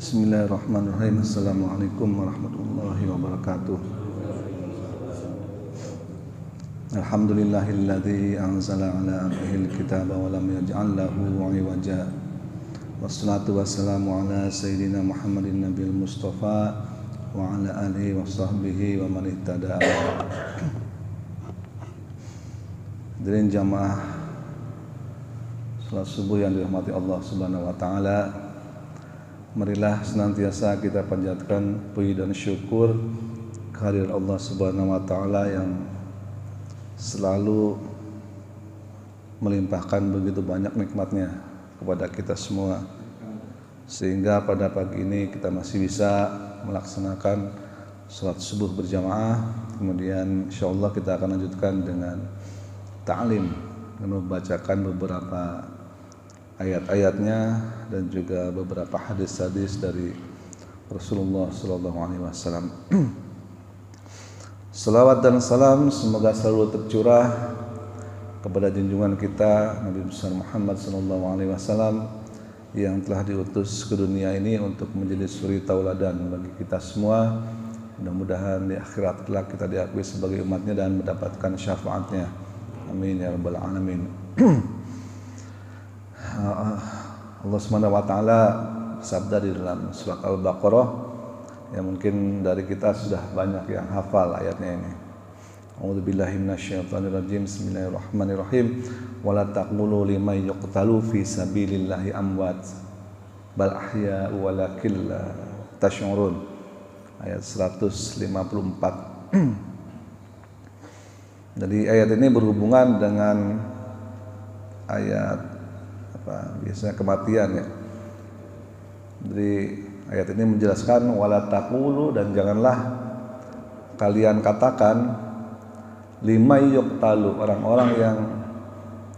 Bismillahirrahmanirrahim. Assalamualaikum warahmatullahi wabarakatuh. Alhamdulillahilladzi anzala ala abdihil kitaba wa lam yaj'al lahu 'iwaja. Wassalatu wassalamu ala sayyidina Muhammadin nabiyil mustafa wa ala alihi wa sahbihi wa man ihtada. Hadirin jamaah salat subuh yang dirahmati Allah Subhanahu wa taala. Marilah senantiasa kita panjatkan puji dan syukur kehadirat Allah Subhanahu wa taala yang selalu melimpahkan begitu banyak nikmatnya kepada kita semua, sehingga pada pagi ini kita masih bisa melaksanakan salat subuh berjamaah. Kemudian insyaallah kita akan lanjutkan dengan ta'lim dan membacakan beberapa ayat-ayatnya dan juga beberapa hadis-hadis dari Rasulullah sallallahu alaihi wasallam. Salawat dan salam semoga selalu tercurah kepada junjungan kita Nabi besar Muhammad sallallahu alaihi wasallam yang telah diutus ke dunia ini untuk menjadi suri tauladan bagi kita semua. Mudah-mudahan di akhirat kelak kita diakui sebagai umatnya dan mendapatkan syafaatnya. Amin ya rabbal alamin. Allah Subhanahu wa taala sabda di dalam surat Al-Baqarah yang mungkin dari kita sudah banyak yang hafal ayatnya ini. A'udzubillahi minasyaitonirrajim. Bismillahirrahmanirrahim. Wala taqulu liman yuqtalu fi sabilillahi amwat bal ahya'u walakin la tash'urun. Ayat 154. Jadi ayat ini berhubungan dengan ayat biasanya kematian ya. Jadi ayat ini menjelaskan wala taqulu, dan janganlah kalian katakan lima yuqtalu, orang-orang yang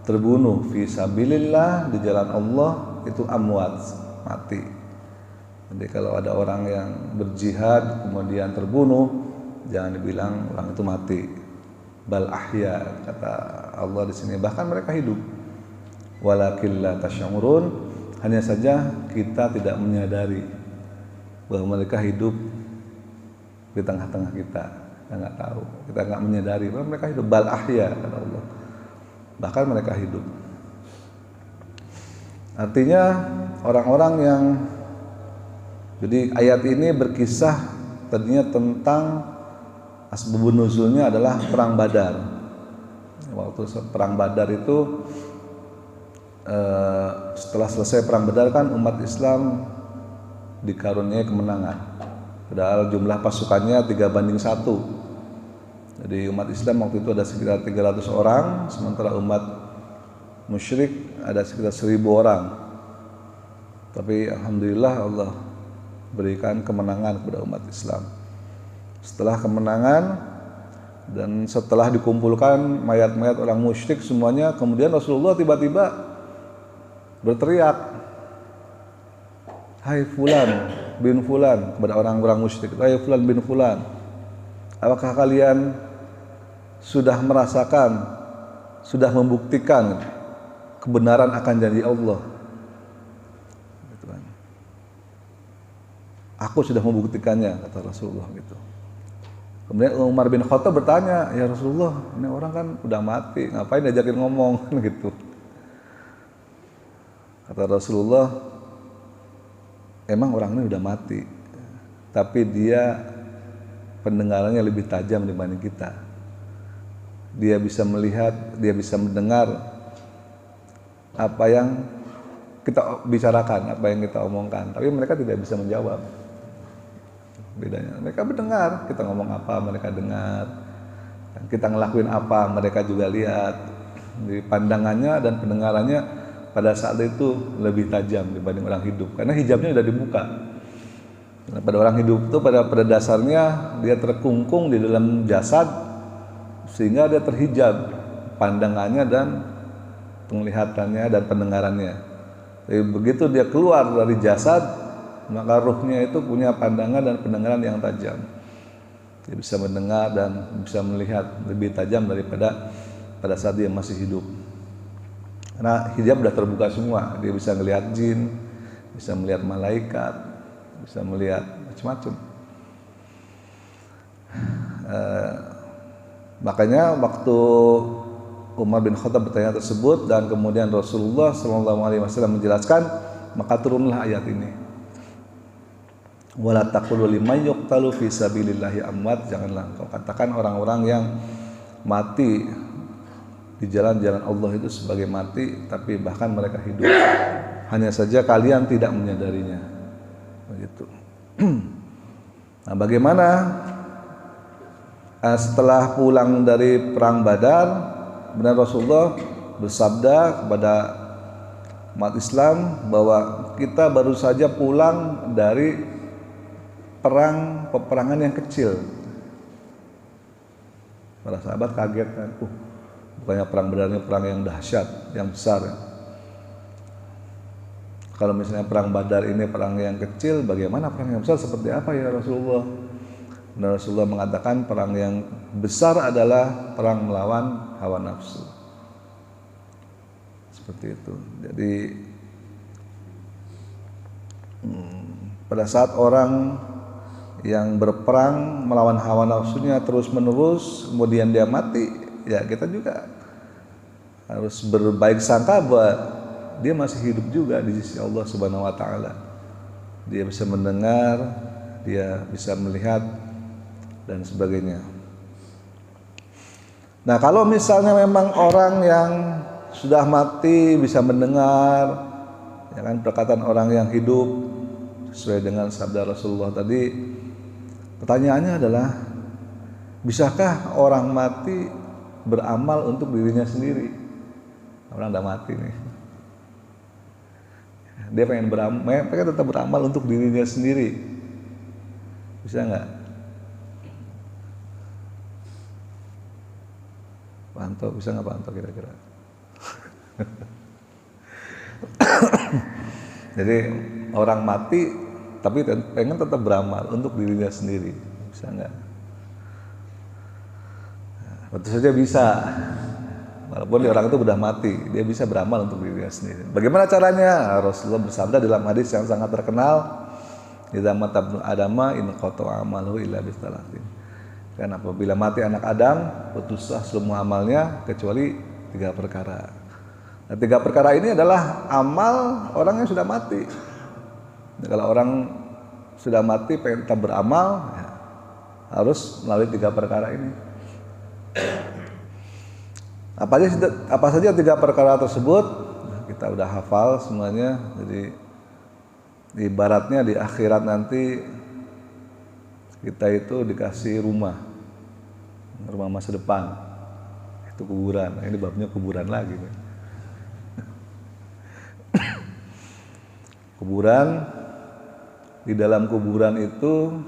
terbunuh fi sabilillah, di jalan Allah, itu amwat, mati. Jadi kalau ada orang yang berjihad kemudian terbunuh, jangan dibilang orang itu mati. Bal ahya, kata Allah di sini, bahkan mereka hidup. Walakin la tasy'urun, hanya saja kita tidak menyadari bahwa mereka hidup di tengah-tengah kita. Kita nggak tahu, kita nggak menyadari bahwa mereka hidup. Bal ahya, kata Allah, bahkan mereka hidup. Artinya orang-orang yang, jadi ayat ini berkisah tadinya tentang asbabun nuzulnya adalah perang Badar. Waktu perang Badar itu, setelah selesai perang Badar kan umat Islam dikaruniai kemenangan. Padahal jumlah pasukannya 3-1. Jadi umat Islam waktu itu ada sekitar 300 orang, sementara umat musyrik ada sekitar 1000 orang. Tapi alhamdulillah Allah berikan kemenangan kepada umat Islam. Setelah kemenangan dan setelah dikumpulkan mayat-mayat orang musyrik semuanya, kemudian Rasulullah tiba-tiba berteriak, "Hai fulan bin fulan," kepada orang-orang musyrik, "Hai fulan bin fulan, apakah kalian sudah merasakan, sudah membuktikan kebenaran akan janji Allah?" "Aku sudah membuktikannya," kata Rasulullah gitu. Kemudian Umar bin Khattab bertanya, "Ya Rasulullah, ini orang kan udah mati, ngapain diajakin ngomong?" gitu. Kata Rasulullah, "Emang orang ini udah mati, tapi dia pendengarannya lebih tajam dibanding kita. Dia bisa melihat, dia bisa mendengar apa yang kita bicarakan, apa yang kita omongkan, tapi mereka tidak bisa menjawab." Bedanya, mereka mendengar, kita ngomong apa mereka dengar, kita ngelakuin apa mereka juga lihat. Di pandangannya dan pendengarannya pada saat itu lebih tajam dibanding orang hidup, karena hijabnya sudah dibuka. Nah, pada orang hidup itu pada dasarnya dia terkungkung di dalam jasad, sehingga dia terhijab pandangannya dan penglihatannya dan pendengarannya. Jadi begitu dia keluar dari jasad, maka ruhnya itu punya pandangan dan pendengaran yang tajam. Dia bisa mendengar dan bisa melihat lebih tajam daripada pada saat dia masih hidup. Karena hijab sudah terbuka semua, dia bisa melihat jin, bisa melihat malaikat, bisa melihat macam-macam. Makanya waktu Umar bin Khattab bertanya tersebut dan kemudian Rasulullah SAW menjelaskan, maka turunlah ayat ini. Wala taqulu liman yuqtalu fi sabilillahi amwat, janganlah engkau katakan orang-orang yang mati di jalan-jalan Allah itu sebagai mati, tapi bahkan mereka hidup. Hanya saja kalian tidak menyadarinya. Begitu. Nah, bagaimana setelah pulang dari perang Badar, benar Rasulullah bersabda kepada umat Islam bahwa kita baru saja pulang dari peperangan yang kecil. Para sahabat kaget kan, bukannya perang Badar ini perang yang dahsyat, yang besar ya. Kalau misalnya perang Badar ini perang yang kecil, bagaimana perang yang besar seperti apa ya Rasulullah? Dan Rasulullah mengatakan perang yang besar adalah perang melawan hawa nafsu. Seperti itu. Jadi pada saat orang yang berperang melawan hawa nafsunya terus menerus, kemudian dia mati, ya kita juga harus berbaik sangka bahwa dia masih hidup juga di sisi Allah Subhanahu wa taala. Dia bisa mendengar, dia bisa melihat dan sebagainya. Nah, kalau misalnya memang orang yang sudah mati bisa mendengar, ya kan, perkataan orang yang hidup sesuai dengan sabda Rasulullah tadi, pertanyaannya adalah, bisakah orang mati beramal untuk dirinya sendiri? Orang udah mati nih, dia pengen tetap beramal untuk dirinya sendiri, bisa nggak? Pak Anto, bisa nggak Pak Anto kira-kira? Jadi orang mati tapi pengen tetap beramal untuk dirinya sendiri, bisa nggak? Tentu saja bisa. Walaupun orang itu sudah mati, dia bisa beramal untuk dirinya sendiri. Bagaimana caranya? Rasulullah bersabda dalam hadis yang sangat terkenal, "Idza mata ibnu adama in qata'a amaluhu illa bi thalathin." Dan apabila mati anak Adam, putuslah semua amalnya kecuali 3 perkara. Nah, 3 perkara ini adalah amal orang yang sudah mati. Nah, kalau orang sudah mati pengen tetap beramal, ya, harus melalui 3 perkara ini. Apa saja 3 perkara tersebut? Nah, kita udah hafal semuanya. Jadi ibaratnya di akhirat nanti kita itu dikasih rumah masa depan, itu kuburan. Nah, ini babnya kuburan lagi nih. Kuburan, di dalam kuburan itu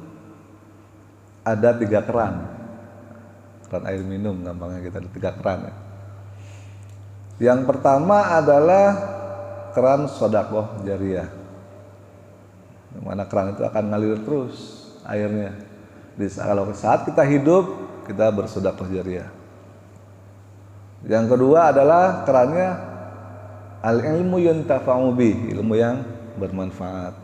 ada 3 keran air minum, gampangnya kita ada 3 keran ya. Yang pertama adalah keran sedekah jariyah, yang mana keran itu akan ngalir terus airnya. Kalau saat kita hidup, kita bersedekah jariyah. Yang kedua adalah kerannya al-ilmu yuntafa'u bih, ilmu yang bermanfaat.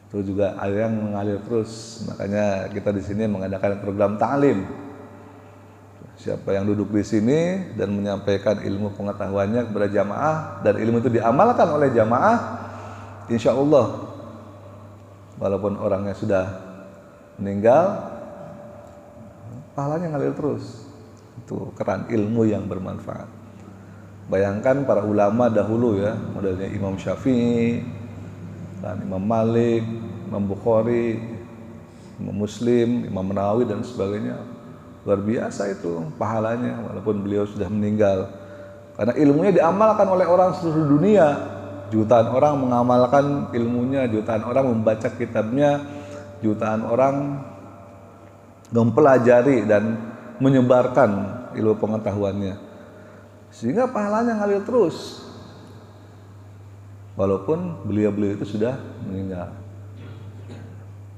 Itu juga air yang mengalir terus. Makanya kita di sini mengadakan program ta'lim. Siapa yang duduk di sini dan menyampaikan ilmu pengetahuannya kepada jamaah dan ilmu itu diamalkan oleh jamaah, insya Allah walaupun orangnya sudah meninggal, pahalanya ngalir terus. Itu keran ilmu yang bermanfaat. Bayangkan para ulama dahulu ya, modelnya Imam Syafi'i, dan Imam Malik, Imam Bukhari, Imam Muslim, Imam Nawawi dan sebagainya. Luar biasa itu pahalanya walaupun beliau sudah meninggal. Karena ilmunya diamalkan oleh orang seluruh dunia. Jutaan orang mengamalkan ilmunya, jutaan orang membaca kitabnya, jutaan orang mempelajari dan menyebarkan ilmu pengetahuannya. Sehingga pahalanya ngalir terus. Walaupun beliau-beliau itu sudah meninggal.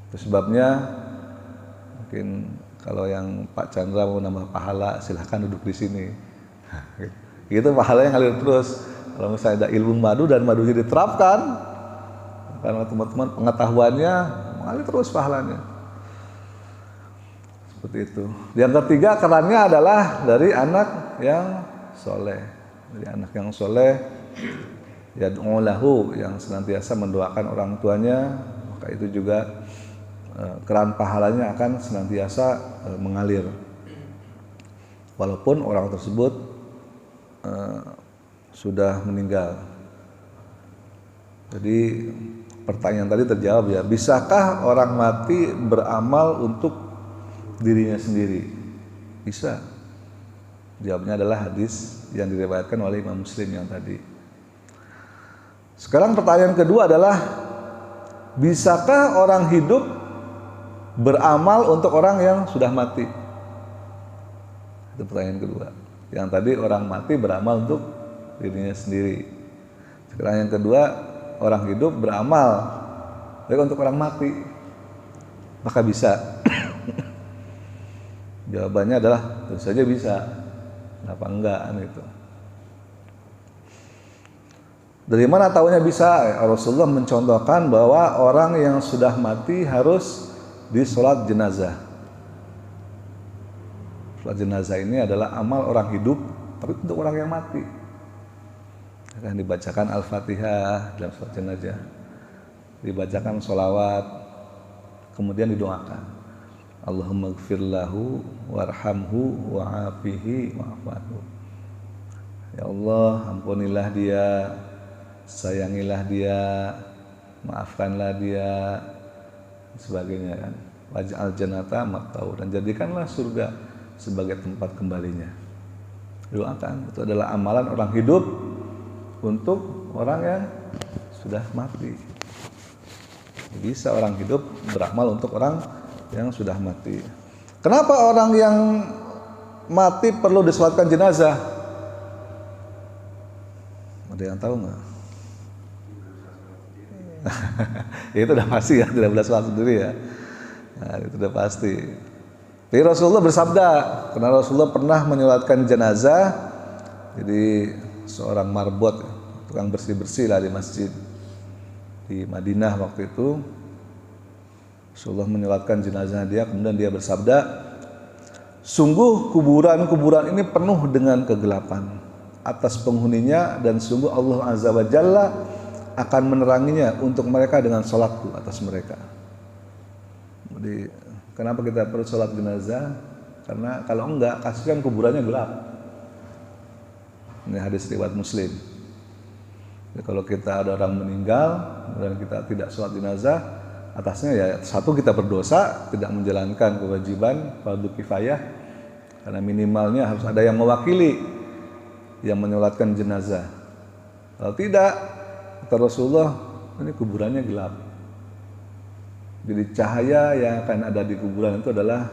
Itu sebabnya mungkin kalau yang Pak Chandra mau nambah pahala, silahkan duduk di sini. Gitu pahalanya ngalir terus. Kalau misalnya ada ilmu madu dan madunya diterapkan, karena teman-teman pengetahuannya mengalir terus pahalanya. Seperti itu. Yang ketiga kerannya adalah dari anak yang soleh. Dari anak yang soleh, yad'u lahu, yang senantiasa mendoakan orang tuanya, maka itu juga keran pahalanya akan senantiasa mengalir. Walaupun orang tersebut sudah meninggal. Jadi pertanyaan tadi terjawab ya, bisakah orang mati beramal untuk dirinya sendiri? Bisa. Jawabnya adalah hadis yang diriwayatkan oleh Imam Muslim yang tadi. Sekarang pertanyaan kedua adalah, bisakah orang hidup beramal untuk orang yang sudah mati? Itu pertanyaan kedua. Yang tadi orang mati beramal untuk dirinya sendiri. Sekarang yang kedua, orang hidup beramal untuk orang mati. Maka bisa. Jawabannya adalah tentu saja bisa. Kenapa enggak gitu. Dari mana tahunya bisa? Rasulullah mencontohkan bahwa orang yang sudah mati harus disolat jenazah. Sholat jenazah ini adalah amal orang hidup, tapi untuk orang yang mati. Akan dibacakan Al-Fatihah dalam sholat jenazah, dibacakan sholawat, kemudian didoakan, Allahumma gfir lahu warhamhu wa'afihi wa'afahu. Ya Allah, ampunilah dia, sayangilah dia, maafkanlah dia, sebagainya kan. Waj'al jannata ma'tahu, dan jadikanlah surga sebagai tempat kembalinya. Doakan, itu adalah amalan orang hidup untuk orang yang sudah mati. Bisa orang hidup beramal untuk orang yang sudah mati. Kenapa orang yang mati perlu disolatkan jenazah? Ada yang tahu nggak? Itu udah pasti ya, tidak boleh sholat sendiri ya. Nah, itu udah pasti. Jadi Rasulullah bersabda, karena Rasulullah pernah menyolatkan jenazah. Jadi seorang marbot, tukang bersih-bersih lah di masjid di Madinah waktu itu. Rasulullah menyolatkan jenazah dia, kemudian dia bersabda, sungguh kuburan-kuburan ini penuh dengan kegelapan atas penghuninya, dan sungguh Allah Azza wa Jalla akan meneranginya untuk mereka dengan sholatku atas mereka. Jadi kenapa kita perlu sholat jenazah? Karena kalau enggak, kasihan kuburannya gelap. Ini hadis riwayat Muslim. Jadi kalau kita ada orang meninggal dan kita tidak sholat jenazah, atasnya ya satu, kita berdosa, tidak menjalankan kewajiban fardu kifayah, karena minimalnya harus ada yang mewakili yang menyolatkan jenazah. Kalau tidak, kata Rasulullah, ini kuburannya gelap. Jadi cahaya yang akan ada di kuburan itu adalah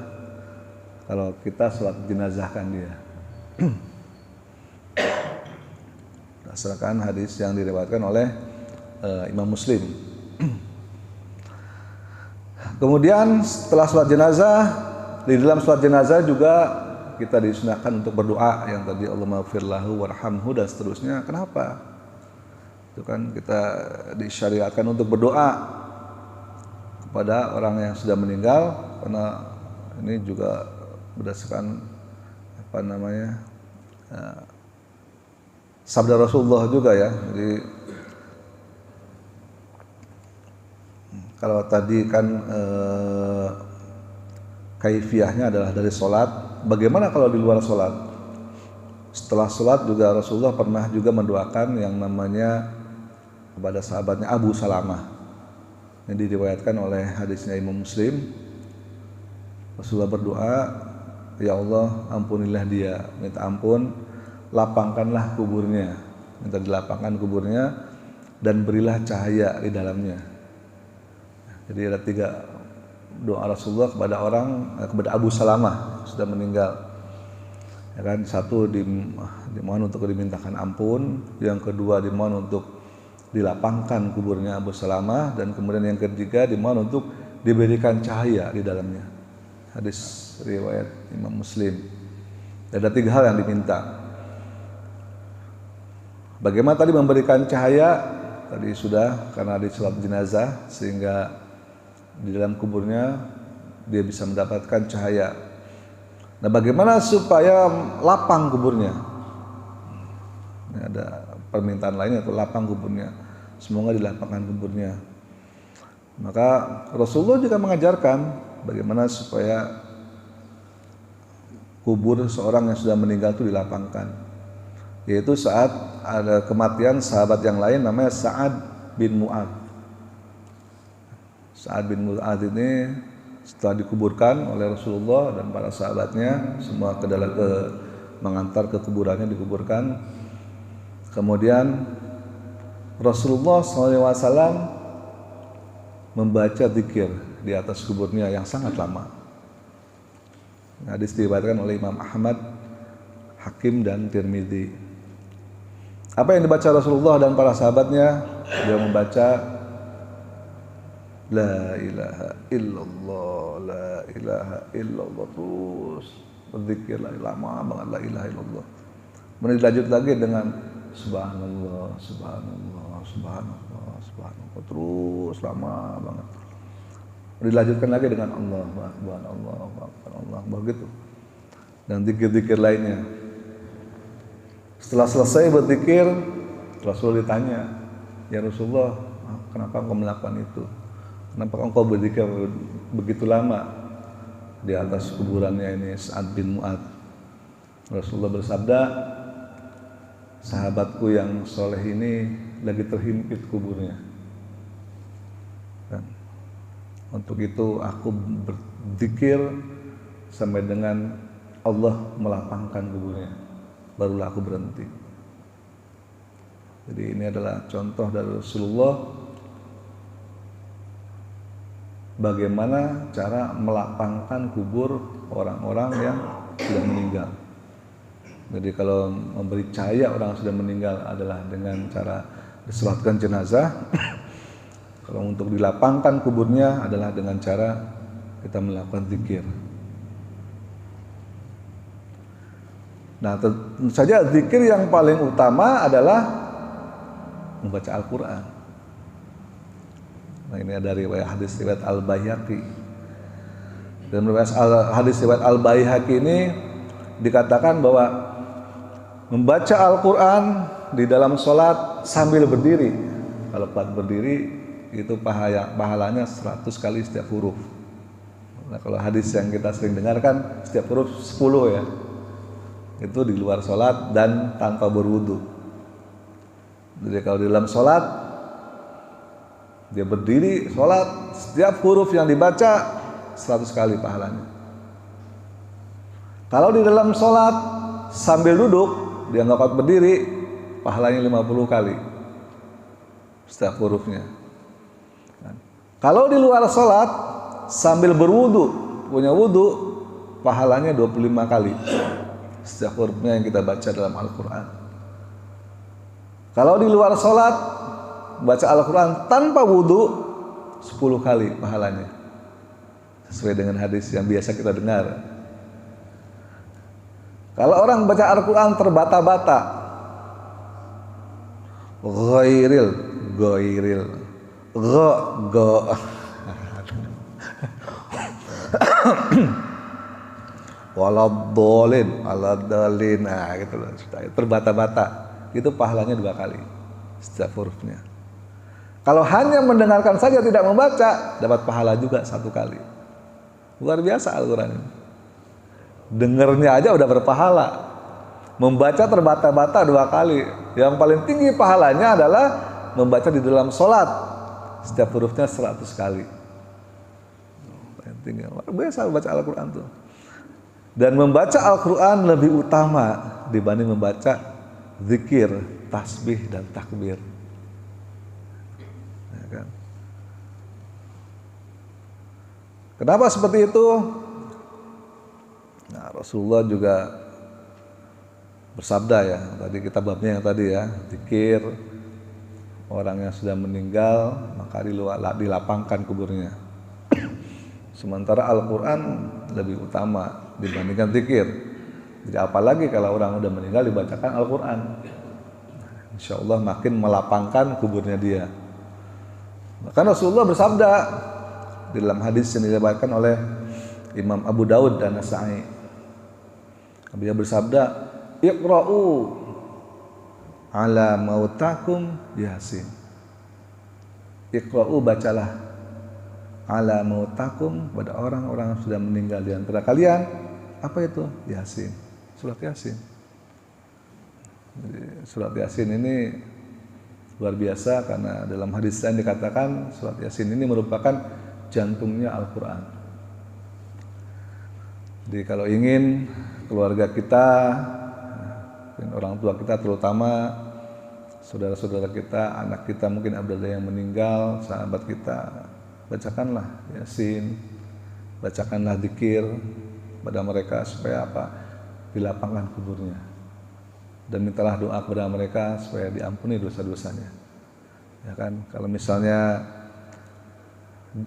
kalau kita sholat jenazahkan dia. Berdasarkan hadis yang diriwayatkan oleh Imam Muslim. Kemudian setelah sholat jenazah, di dalam sholat jenazah juga kita disunahkan untuk berdoa yang tadi, Allahumma gfir lahu warhamhu dan seterusnya. Kenapa? Itu kan kita disyariatkan untuk berdoa kepada orang yang sudah meninggal, karena ini juga berdasarkan sabda Rasulullah juga ya. Jadi kalau tadi kan kaifiyahnya adalah dari sholat, bagaimana kalau di luar sholat? Setelah sholat juga Rasulullah pernah juga mendoakan yang namanya kepada sahabatnya Abu Salamah. Ini diriwayatkan oleh hadisnya Imam Muslim. Rasulullah berdoa, ya Allah, ampunilah dia, minta ampun, lapangkanlah kuburnya, minta dilapangkan kuburnya, dan berilah cahaya di dalamnya. Jadi ada 3 doa Rasulullah kepada Abu Salamah sudah meninggal. Ya kan, satu dimohon untuk dimintakan ampun, yang kedua dimohon untuk dilapangkan kuburnya Abu Salamah, dan kemudian yang ketiga dimohon untuk diberikan cahaya di dalamnya. Hadis riwayat Imam Muslim. Ada 3 hal yang diminta. Bagaimana tadi memberikan cahaya? tadi sudah, karena disulap jenazah sehingga di dalam kuburnya dia bisa mendapatkan cahaya. Nah, bagaimana supaya lapang kuburnya? Ini ada permintaan lainnya, atau lapang kuburnya. Semoga dilapangkan kuburnya. Maka Rasulullah juga mengajarkan bagaimana supaya kubur seorang yang sudah meninggal itu dilapangkan. Yaitu saat ada kematian sahabat yang lain namanya Sa'ad bin Mu'adz. Sa'ad bin Mu'adz ini setelah dikuburkan oleh Rasulullah dan para sahabatnya semua mengantar ke kuburannya, dikuburkan. Kemudian Rasulullah SAW membaca zikir di atas kuburnya yang sangat lama. Hadis diriwayatkan oleh Imam Ahmad, Hakim dan Tirmidzi. Apa yang dibaca Rasulullah dan para sahabatnya? Dia membaca La ilaha illallah, la ilaha illallah, terus berzikir lama banget la ilaha illallah. Kemudian dilanjut lagi dengan subhanallah, subhanallah, subhanallah, subhanallah, terus lama banget. Dilanjutkan lagi dengan Allah Akbar, Allah Akbar, Allah Akbar, begitu. Dan zikir-zikir lainnya. Setelah selesai berzikir, Rasulullah ditanya, ya Rasulullah, kenapa engkau melakukan itu? Kenapa engkau berzikir begitu lama di atas kuburannya ini Sa'ad bin Mu'adz? Rasulullah bersabda, sahabatku yang soleh ini lagi terhimpit kuburnya. Dan untuk itu aku berzikir sampai dengan Allah melapangkan kuburnya, barulah aku berhenti. Jadi ini adalah contoh dari Rasulullah bagaimana cara melapangkan kubur orang-orang yang sudah meninggal. Jadi kalau memberi cahaya orang yang sudah meninggal adalah dengan cara disolatkan jenazah. Kalau untuk dilapangkan kuburnya adalah dengan cara kita melakukan zikir. Nah, tentu saja zikir yang paling utama adalah membaca Al-Quran. Nah, ini ada riwayat hadis riwayat Al-Baihaqi. Dan riwayat hadis riwayat Al-Baihaqi ini dikatakan bahwa membaca Al-Quran di dalam sholat sambil berdiri. Kalau kuat berdiri itu pahalanya 100 kali setiap huruf. Nah, kalau hadis yang kita sering dengarkan setiap huruf 10 ya. Itu di luar sholat dan tanpa berwudu. Jadi kalau di dalam sholat dia berdiri sholat, setiap huruf yang dibaca 100 kali pahalanya. Kalau di dalam sholat sambil duduk, dia nggak kuat berdiri, pahalanya 50 kali setiap hurufnya. Kalau di luar sholat sambil berwudu, punya wudu, pahalanya 25 kali setiap hurufnya yang kita baca dalam Al-Quran. Kalau di luar sholat baca Al-Quran tanpa wudu 10 kali pahalanya, sesuai dengan hadis yang biasa kita dengar. Kalau orang baca Al-Quran terbata-bata, ghairil waladhdallin aladhdallin, nah gitu loh, terbata-bata, itu pahalanya 2 kali setiap hurufnya. Kalau hanya mendengarkan saja tidak membaca, dapat pahala juga 1 kali. Luar biasa Al-Quran ini. Dengernya aja udah berpahala, membaca terbata-bata 2 kali. Yang paling tinggi pahalanya adalah membaca di dalam sholat, setiap hurufnya 100 kali. Luar biasa membaca Al-Quran tuh. Dan membaca Al-Quran lebih utama dibanding membaca zikir, tasbih dan takbir. Ya kan? Kenapa seperti itu? Nah, Rasulullah juga bersabda ya, tadi kita babnya yang tadi ya, zikir orang yang sudah meninggal maka dilapangkan kuburnya. Sementara Al-Quran lebih utama dibandingkan zikir. Jadi apalagi kalau orang udah meninggal dibacakan Al-Quran. insya Allah makin melapangkan kuburnya dia. Bahkan Rasulullah bersabda di dalam hadis yang diriwayatkan oleh Imam Abu Daud dan Nasa'i. Beliau bersabda, "Iqra'u ala mautakum Yasin." Iqra'u, bacalah, ala mautakum, pada orang-orang yang sudah meninggal di antara kalian. Apa itu? Yasin. Surat Yasin. Jadi, surat Yasin ini luar biasa karena dalam hadis lain dikatakan surat Yasin ini merupakan jantungnya Al-Quran. Jadi kalau ingin keluarga kita dan orang tua kita, terutama saudara-saudara kita, anak kita mungkin ada yang meninggal, sahabat kita, bacakanlah Yasin, bacakanlah dzikir pada mereka supaya apa? Dilapangkan kuburnya. Dan mintalah doa kepada mereka supaya diampuni dosa-dosanya. Ya kan? Kalau misalnya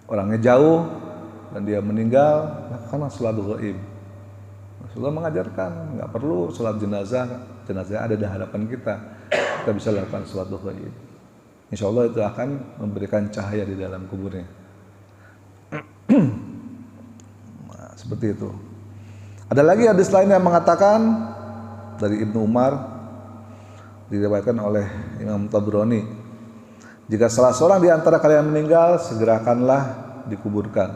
orangnya jauh dan dia meninggal, lakukanlah salatul ghaib. Rasulullah mengajarkan nggak perlu salat jenazah, jenazah ada di hadapan kita bisa lakukan salatul ghaib. Insya Allah itu akan memberikan cahaya di dalam kuburnya. Nah, seperti itu. Ada lagi hadis lain yang mengatakan dari Ibnu Umar, diriwayatkan oleh Imam Tabrani, jika salah seorang di antara kalian meninggal, segerakanlah dikuburkan,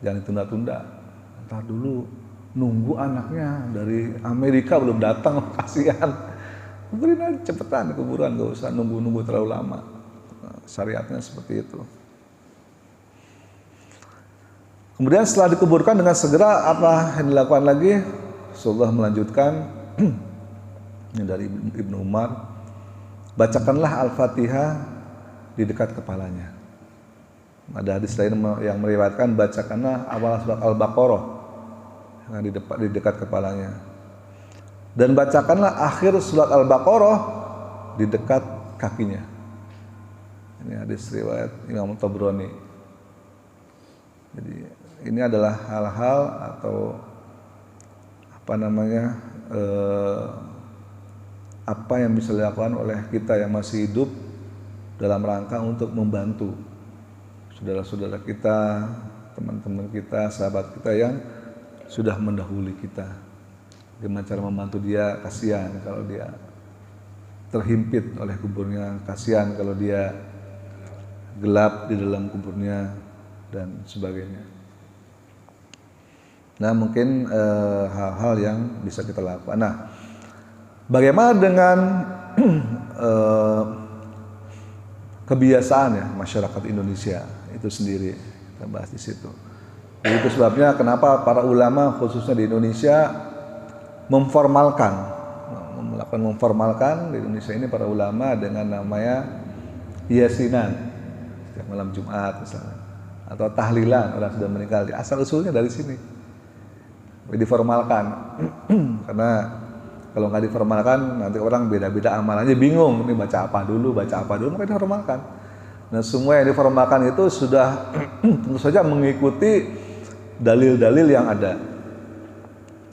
jangan ditunda-tunda. Entar dulu, nunggu anaknya dari Amerika belum datang, kasihan. Kuburin aja cepetan kuburan, gak usah nunggu-nunggu terlalu lama. Nah, syariatnya seperti itu. Kemudian setelah dikuburkan dengan segera, apa yang dilakukan lagi? Rasulullah melanjutkan dari Ibnu Umar, bacakanlah Al-Fatihah di dekat kepalanya. Ada hadis lain yang meriwayatkan bacakanlah awal surat Al-Baqarah yang di dekat kepalanya. Dan bacakanlah akhir surat Al-Baqarah di dekat kakinya. Ini hadis riwayat Imam Tabrani. Jadi ini adalah hal-hal atau apa namanya apa yang bisa dilakukan oleh kita yang masih hidup dalam rangka untuk membantu saudara-saudara kita, teman-teman kita, sahabat kita yang sudah mendahului kita. Bagaimana cara membantu dia? Kasihan kalau dia terhimpit oleh kuburnya, kasihan kalau dia gelap di dalam kuburnya dan sebagainya. Nah, mungkin hal-hal yang bisa kita lakukan. Nah, bagaimana dengan kebiasaan ya masyarakat Indonesia itu sendiri? Kita bahas di situ. Jadi itu sebabnya kenapa para ulama khususnya di Indonesia memformalkan di Indonesia ini para ulama dengan namanya yasinan setiap malam Jumat misalnya, atau tahlilan orang sudah meninggal. Asal usulnya dari sini diformalkan. Karena kalau nggak diformalkan nanti orang beda-beda amalannya, bingung ini baca apa dulu, maka diformalkan. Nah, semua yang diformalkan itu sudah tentu saja mengikuti dalil-dalil yang ada.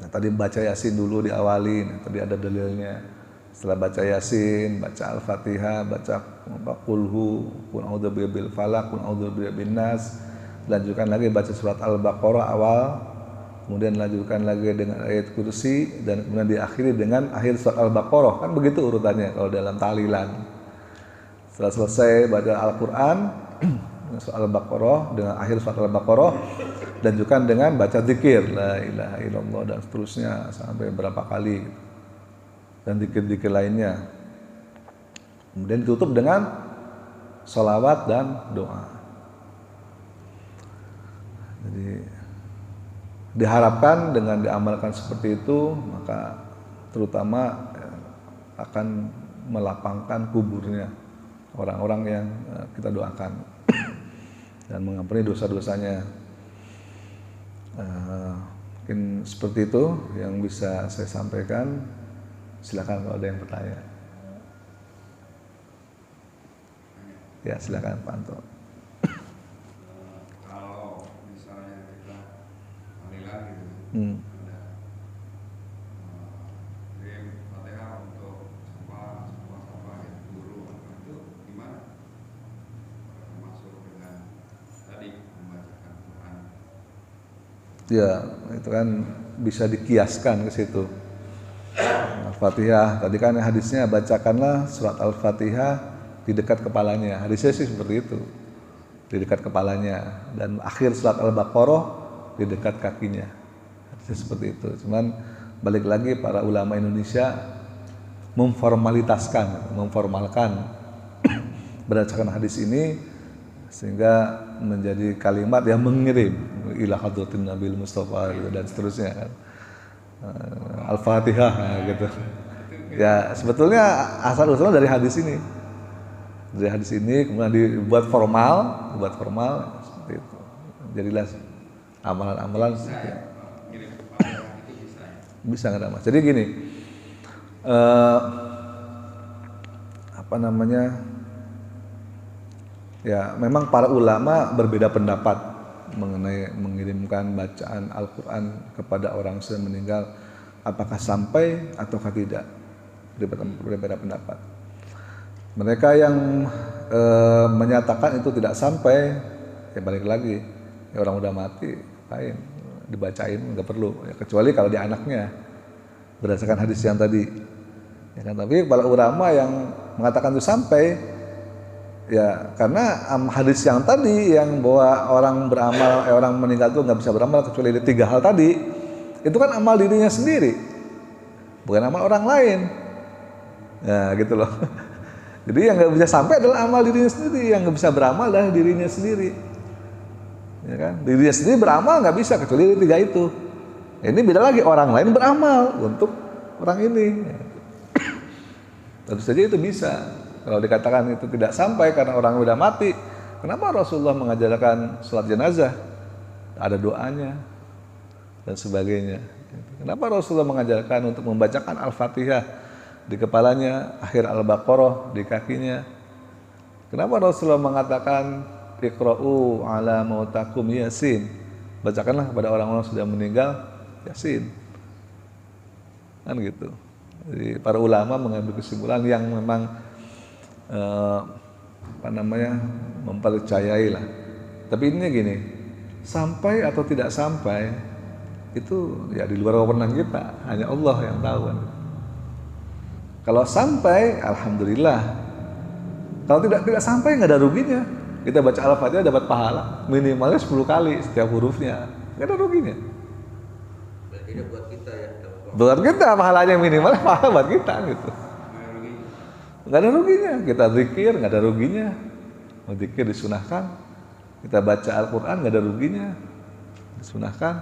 Nah, tadi baca Yasin dulu diawali, nah, tadi ada dalilnya. Setelah baca Yasin, baca Al-Fatihah, baca Qulhu, Qul a'udzu birabbil falaq, Qul a'udzu birabbin nas. Lanjutkan lagi baca surat Al-Baqarah awal, kemudian lanjutkan lagi dengan ayat kursi, dan kemudian diakhiri dengan akhir surat Al-Baqarah. Kan begitu urutannya kalau dalam tahlilan. Setelah selesai baca Al-Quran, surat Al-Baqarah, dengan akhir surat Al-Baqarah, lanjutkan dengan baca zikir la ilaha illallah dan seterusnya sampai berapa kali, dan zikir-zikir lainnya. Kemudian ditutup dengan sholawat dan doa. Jadi diharapkan dengan diamalkan seperti itu, maka terutama akan melapangkan kuburnya orang-orang yang kita doakan dan mengampuni dosa-dosanya. Mungkin seperti itu yang bisa saya sampaikan. Silakan kalau ada yang bertanya. Ya, silakan Pak Anto. Kalau misalnya kita tahlilan gitu, ada kirim Fatihah untuk sampah Ya, itu kan bisa dikiaskan ke situ. Al-Fatihah, tadi kan hadisnya bacakanlah surat Al-Fatihah di dekat kepalanya. Hadisnya sih seperti itu, di dekat kepalanya. Dan akhir surat Al-Baqarah di dekat kakinya. Hadisnya seperti itu. Cuman balik lagi para ulama Indonesia memformalkan berdasarkan hadis ini sehingga menjadi kalimat yang mengirim ila hadratin Nabil Mustafa gitu, dan seterusnya kan. Al-Fatihah gitu. Ya sebetulnya asal usulnya dari hadis ini. Dari hadis ini kemudian dibuat formal seperti itu. Jadilah amalan-amalan seperti itu. Bisa nggak ada mas. Jadi gini, ya memang para ulama berbeda pendapat mengenai mengirimkan bacaan Al-Quran kepada orang sudah meninggal, apakah sampai ataukah tidak, berbeda pendapat. Mereka yang menyatakan itu tidak sampai, ya balik lagi, ya orang udah mati, ngapain dibacain, nggak perlu, ya, kecuali kalau di anaknya berdasarkan hadis yang tadi, ya kan. Tapi para ulama yang mengatakan itu sampai, ya karena hadis yang tadi yang bahwa orang beramal, orang meninggal itu nggak bisa beramal kecuali di 3 hal tadi, itu kan amal dirinya sendiri, bukan amal orang lain, ya gitu loh. Jadi yang nggak bisa sampai adalah amal dirinya sendiri, yang nggak bisa beramal adalah dirinya sendiri, ya kan. Dirinya sendiri beramal nggak bisa kecuali di 3 itu. Ini beda lagi, orang lain beramal untuk orang ini, tentu saja itu bisa. Kalau dikatakan itu tidak sampai karena orang sudah mati, kenapa Rasulullah mengajarkan sholat jenazah? Ada doanya dan sebagainya. Kenapa Rasulullah mengajarkan untuk membacakan Al-Fatihah di kepalanya, akhir Al-Baqarah di kakinya? Kenapa Rasulullah mengatakan Iqra'u ala mautakum Yasin? Bacakanlah kepada orang-orang sudah meninggal Yasin. Kan gitu. Jadi para ulama mengambil kesimpulan yang memang mempercayai lah. Tapi ini gini, sampai atau tidak sampai itu ya di luar wewenang kita, hanya Allah yang tahu kan. Kalau sampai, alhamdulillah. Kalau tidak sampai, nggak ada ruginya. Kita baca Al-Fatihah dapat pahala minimalnya 10 kali setiap hurufnya, nggak ada ruginya. Berarti itu buat kita ya. Buat kita pahalanya minimal, pahala buat kita gitu. Nggak ada ruginya, kita zikir nggak ada ruginya, mau zikir disunahkan, kita baca Al-Quran nggak ada ruginya, disunahkan,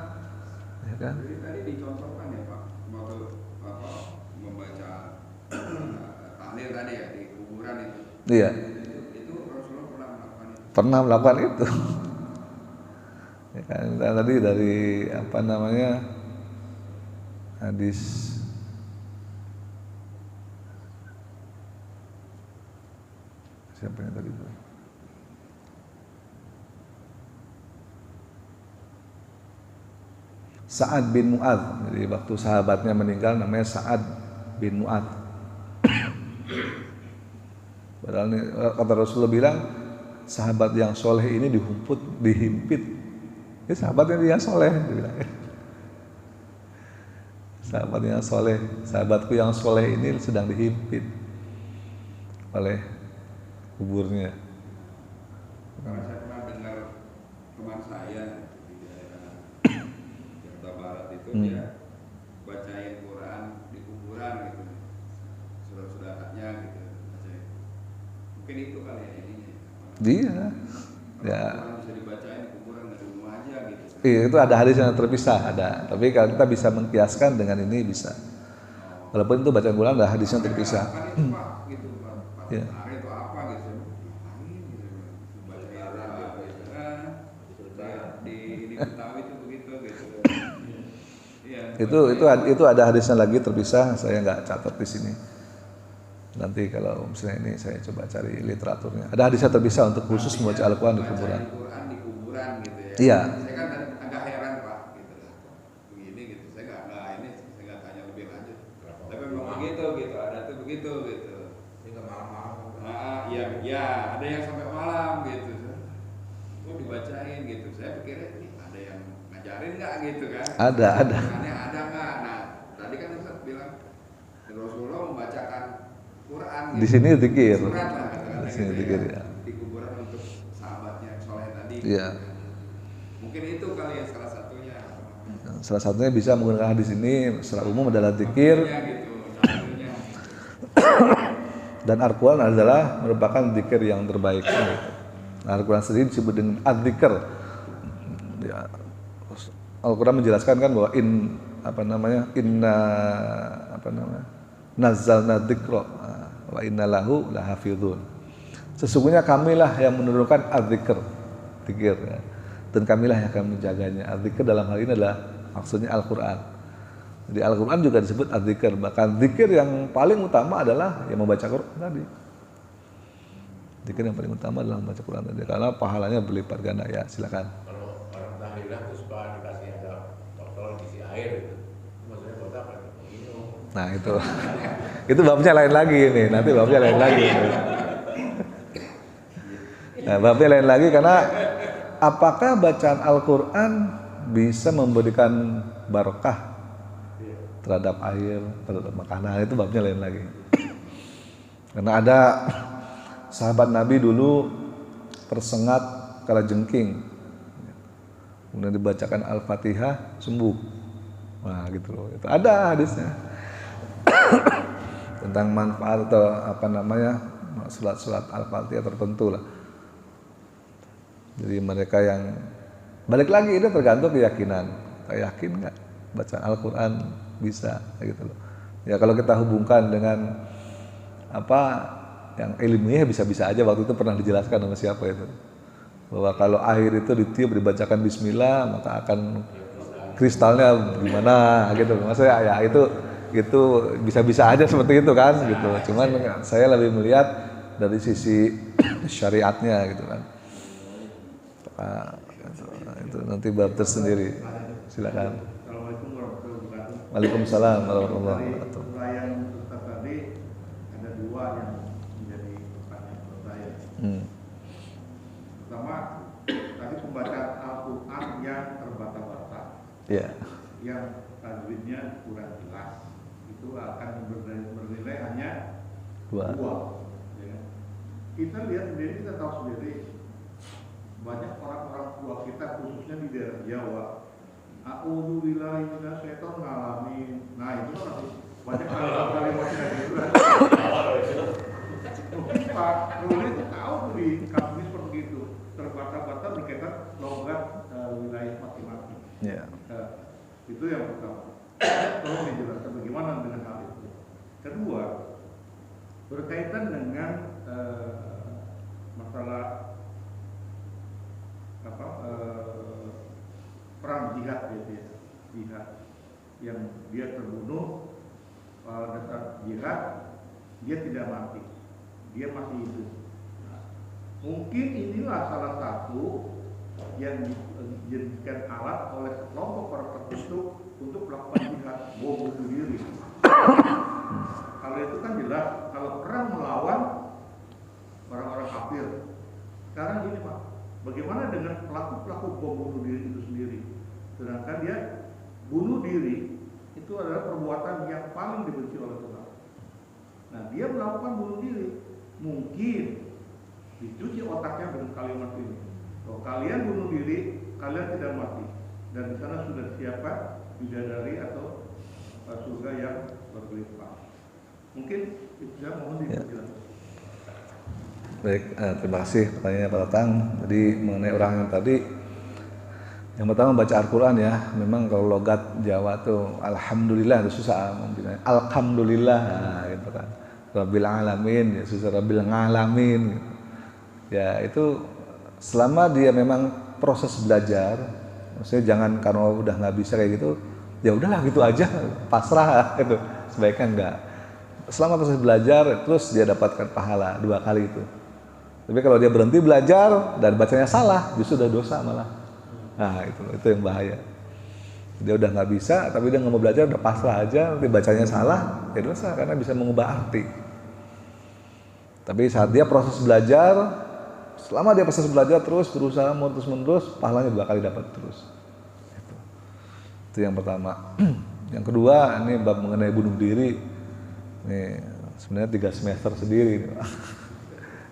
ya kan? Jadi tadi dicontohkan ya Pak, waktu membaca tahlil tadi ya di kuburan itu. Iya. Itu Rasulullah pernah melakukan itu. Pernah melakukan itu. Ya kan, tadi dari hadis. Siapa yang tadi itu? Sa'ad bin Mu'adz. Jadi waktu sahabatnya meninggal namanya Sa'ad bin Mu'adz. Padahal ini, kata Rasulullah bilang, sahabat yang soleh ini dihimpit. Ini sahabatnya yang soleh, dibilang. Sahabat yang soleh, sahabatku yang soleh ini sedang dihimpit oleh kuburnya. Karena saya pernah dengar teman saya di daerah Jakarta Barat itu dia bacain Quran di kuburan gitu, saudara-saudaranya gitu bacain. Mungkin itu kali ya ininya. Dia, ya. Quran bisa dibacain di kuburan nggak di rumah aja gitu. Iya, itu ada hadis yang terpisah ada. Tapi kalau kita bisa mengkiaskan dengan ini bisa. Walaupun itu bacaan Quran ada hadisnya terpisah. Kan itu Pak, gitu Pak. Iya. Atau apa gitu. Ngapain gitu. Baca di Betawi itu begitu gitu. Iya. Itu ada hadisnya lagi terpisah, saya nggak catat di sini. Nanti kalau misalnya ini saya coba cari literaturnya. Ada hadisnya terpisah untuk khusus membaca Al-Quran di kuburan. Al-Quran di kuburan gitu ya. Iya. Saya kan agak heran Pak gitu lah. Begini gitu. Saya nggak tanya lebih lanjut. Tapi memang begitu gitu. Ada tuh begitu gitu. Ini nggak malam-malam. Iya, ada yang sampai malam gitu. Kok di dibacain gitu. Saya pikirnya ini ada yang ngajarin nggak gitu kan? Ada. Ada nggak? Nah tadi kan Ustaz bilang Rasulullah membacakan Quran. Di sini zikir. Surat lah kata-kata Di sini gitu zikir ya. ya. Di kuburan untuk sahabatnya yang soleh tadi. Iya. Mungkin itu kali ya salah satunya. Salah satunya bisa menggunakan hadis ini secara umum adalah zikir. Maknanya gitu, maknanya. Dan Al-Quran adalah merupakan zikir yang terbaik. Nah, Al-Quran sendiri disebut dengan adzikr. Ya, Al-Quran menjelaskan kan bahwa nazzalna dzikra wa inna lahu lahafizun. Sesungguhnya kamilah yang menurunkan adzikr, zikir ya. Dan kamilah yang akan menjaganya. Adzikr dalam hal ini adalah maksudnya Al-Quran. Di Al-Quran juga disebut adzikr. Bahkan zikir yang paling utama adalah yang membaca Quran tadi. Zikir yang paling utama adalah membaca Quran tadi. Karena pahalanya berlipat ganda ya. Silakan. Kalau orang tahlilah terus Pak dikasih ada botol isi air gitu. Maksudnya buat apa? Minum. Nah itu, itu babnya lain lagi nih. Nanti babnya lain lagi. Nah, babnya lain lagi karena apakah bacaan Al-Quran bisa memberikan barokah terhadap air, terhadap makanan, itu babnya lain lagi. Karena ada sahabat Nabi dulu tersengat kalajengking, kemudian dibacakan Al-Fatihah sembuh. Wah gitu loh, itu ada hadisnya tentang manfaat atau surat-surat Al-Fatihah tertentu lah. Jadi mereka yang balik lagi itu tergantung keyakinan. Kita yakin nggak bacaan Al-Quran bisa gitu loh. Ya kalau kita hubungkan dengan apa yang ilmiah bisa-bisa aja. Waktu itu pernah dijelaskan sama siapa itu, bahwa kalau air itu ditiup dibacakan Bismillah maka akan kristalnya gimana gitu. Maksudnya ya itu bisa-bisa aja seperti itu kan gitu. Cuman saya lebih melihat dari sisi syariatnya gitu kan. Itu nanti bab tersendiri. Silakan. Assalamualaikum warahmatullahi wabarakatuh. Waalaikumsalam warahmatullahi Dari wabarakatuh. uraian Ustaz tadi ada dua yang menjadi pertanyaan buat saya. Pertama, tadi pembacaan Al-Quran yang terbata-bata, Iya. yang tajwidnya kurang jelas, itu akan bernilai hanya Dua. Ya. Kita lihat sendiri, kita tahu sendiri, banyak orang-orang tua kita khususnya di daerah Jawa, a'udzubillahi minasyaitonir ngalamin. Nah itu kan banyak kalimat kayak gitu kan. Mungkin Pak Ruli itu tahu tuh di kampus seperti itu, terbata-bata berkaitan logat wilayah masing-masing. Iya. Itu yang pertama. Tolong dijelaskan bagaimana dengan hal itu. Kedua, berkaitan dengan masalah perang jihad gitu ya, jihad yang dia terbunuh pada saat jihad dia tidak mati, dia masih hidup. Nah, mungkin inilah salah satu yang dijadikan alat oleh kelompok orang tertentu untuk melakukan jihad, bom bunuh diri. Kalau itu kan jelas, kalau perang melawan orang-orang kafir. Sekarang gini Pak, bagaimana dengan pelaku-pelaku bom bunuh diri itu sendiri? Sedangkan dia bunuh diri itu adalah perbuatan yang paling dibenci oleh Tuhan. Nah dia melakukan bunuh diri, mungkin dicuci otaknya dengan kalimat ini. Kalau kalian bunuh diri, kalian tidak mati. Dan di sana sudah siapa bidadari atau surga yang berlimpah. Mungkin itu saya mohon dijelaskan. Baik, terima kasih pertanyaannya Pak Tatang. Jadi mengenai orang yang tadi, yang pertama baca Al-Quran ya. Memang kalau logat Jawa tuh Alhamdulillah itu susah. Alhamdulillah gitu kan. Rabbil alamin ya susah, Rabbil ngalamin gitu. Ya itu selama dia memang proses belajar, maksudnya jangan karena udah nggak bisa kayak gitu, ya udahlah gitu aja, pasrah itu. Sebaiknya enggak. Selama proses belajar terus dia dapatkan pahala 2 kali itu. Tapi kalau dia berhenti belajar dan bacanya salah, justru udah dosa malah. Nah itu yang bahaya. Dia udah nggak bisa, tapi dia nggak mau belajar, udah pasrah aja, nanti bacanya salah, ya dosa karena bisa mengubah arti. Tapi saat dia proses belajar, Selama dia proses belajar terus, berusaha terus-menerus, pahalanya 2 kali dapat terus. Itu yang pertama. Yang kedua, ini bab mengenai bunuh diri. Ini sebenarnya 3 semester sendiri.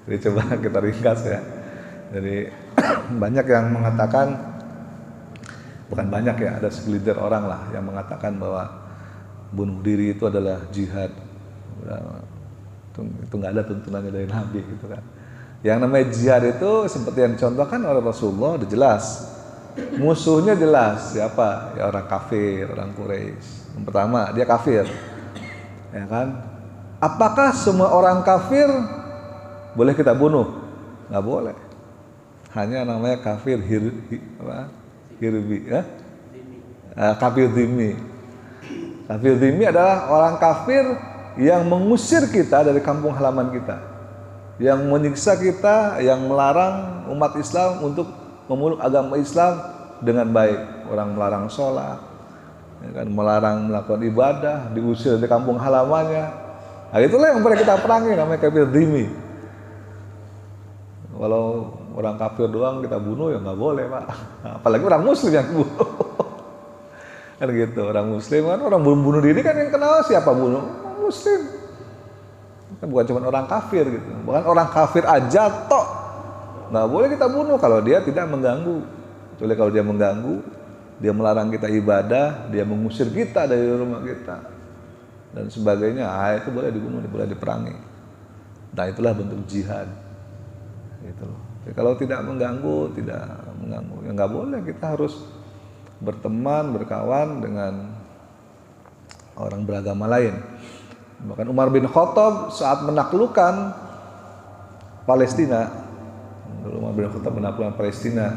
Jadi coba kita ringkas ya. Jadi banyak yang mengatakan, bukan banyak ya, ada segelintir orang lah yang mengatakan bahwa bunuh diri itu adalah jihad. Itu nggak ada tuntunannya dari Nabi gitu kan. Yang namanya jihad itu seperti yang dicontohkan oleh Rasulullah udah jelas. Musuhnya jelas siapa? Ya orang kafir, orang Quraisy. Yang pertama dia kafir, ya kan? Apakah semua orang kafir boleh kita bunuh? Nggak boleh. Hanya namanya kafir hirbi, ya? Kafir dhimmi. Kafir dhimmi adalah orang kafir yang mengusir kita dari kampung halaman kita, yang menyiksa kita, yang melarang umat Islam untuk memeluk agama Islam dengan baik. Orang melarang sholat, ya kan, melarang melakukan ibadah, diusir dari kampung halamannya. Nah, itulah yang boleh kita perangi, namanya kafir dhimmi. Kalau orang kafir doang kita bunuh ya nggak boleh, Pak. Apalagi orang muslim yang bunuh. Kan gitu, orang muslim kan, orang bunuh diri kan yang kenal siapa bunuh? Orang muslim. Bukan cuma orang kafir gitu. Bukan orang kafir aja tok. Nggak boleh kita bunuh kalau dia tidak mengganggu. Kecuali kalau dia mengganggu, dia melarang kita ibadah, dia mengusir kita dari rumah kita dan sebagainya, itu boleh dibunuh, boleh diperangi. Nah, itulah bentuk jihad. Gitu loh. Jadi, kalau tidak mengganggu, ya nggak boleh. Kita harus berteman, berkawan dengan orang beragama lain. Bahkan Umar bin Khattab saat menaklukkan Palestina, Umar bin Khattab menaklukkan Palestina,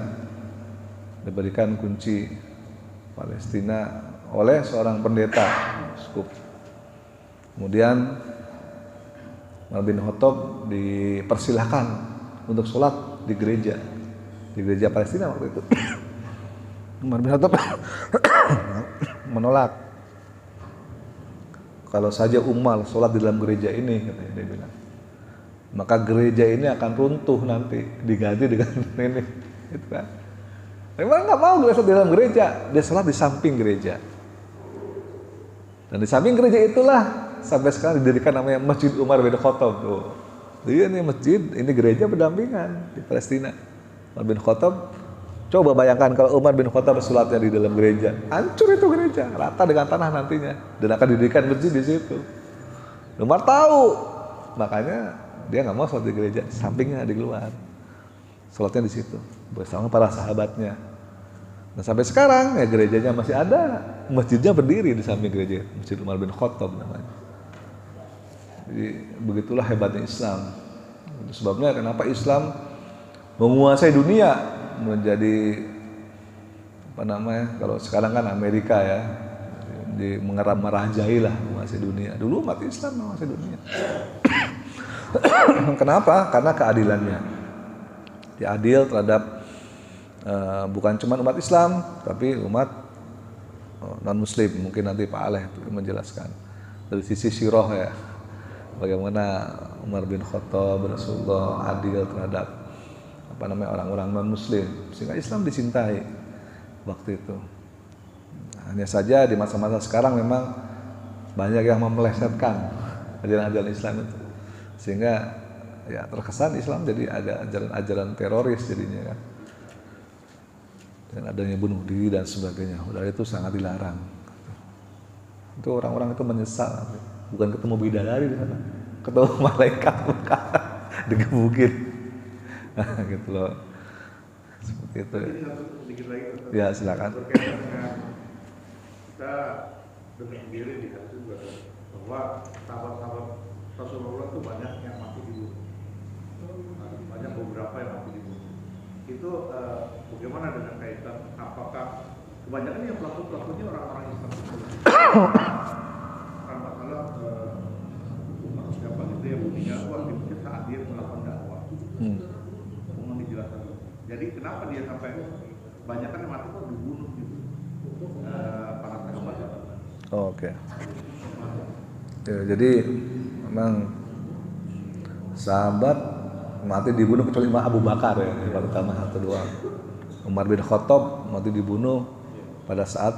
diberikan kunci Palestina oleh seorang pendeta, uskup. Kemudian Umar bin Khattab dipersilahkan untuk sholat di gereja Palestina waktu itu. Umar bin Khattab menolak. Kalau saja Umar sholat di dalam gereja ini, katanya, dia bilang, maka gereja ini akan runtuh nanti, diganti dengan ini, gitu kan? Memang nggak mau dia sholat di dalam gereja, dia sholat di samping gereja. Dan di samping gereja itulah sampai sekarang didirikan namanya Masjid Umar bin Khattab tuh. Jadi ini masjid, ini gereja berdampingan di Palestina. Umar bin Khattab, coba bayangkan kalau Umar bin Khattab sholatnya di dalam gereja, hancur itu gereja, rata dengan tanah nantinya, dan akan didirikan masjid di situ. Umar tahu, makanya dia nggak mau sholat di gereja, sampingnya di luar, sholatnya di situ bersama para sahabatnya. Nah, sampai sekarang ya gerejanya masih ada, masjidnya berdiri di samping gereja, Masjid Umar bin Khattab namanya. Jadi begitulah hebatnya Islam. Itu sebabnya kenapa Islam menguasai dunia, menjadi apa namanya, kalau sekarang kan Amerika ya, merajai lah menguasai dunia. Dulu umat Islam menguasai dunia. Kenapa? Karena keadilannya. Dia adil terhadap bukan cuma umat Islam, tapi umat non Muslim. Mungkin nanti Pak Aleh menjelaskan dari sisi sirah ya, bagaimana Umar bin Khattab, Rasulullah adil terhadap apa namanya orang-orang non Muslim, sehingga Islam dicintai waktu itu. Hanya saja di masa-masa sekarang memang banyak yang memelesetkan ajaran-ajaran Islam itu, sehingga ya terkesan Islam jadi ada ajaran-ajaran teroris jadinya kan, dan adanya bunuh diri dan sebagainya. Udah itu sangat dilarang. Itu orang-orang itu menyesal, bukan ketemu bidadari di sana, ketemu malaikat bukan digebukin. Gitu loh, seperti itu. Ini satu sedikit lagi. Ya silakan. Berkaitan dengan kita dengar sendiri di hadis juga bahwa sahabat-sahabat Rasulullah itu banyak yang mati dibunuh, banyak beberapa yang mati dibunuh. Itu bagaimana dengan kaitan? Apakah kebanyakan yang pelakunya orang-orang Islam? Kan masalah umat siapa gitu yang meninggal waktu saat dia melakukan dakwah. Dijelaskan. Jadi kenapa dia sampai kebanyakan yang mati kok dibunuh gitu? Para sahabat. Oh, oke. Ya, jadi memang sahabat mati dibunuh kecuali Abu Bakar ya, yang paling utama satu doang. Umar bin Khattab mati dibunuh pada saat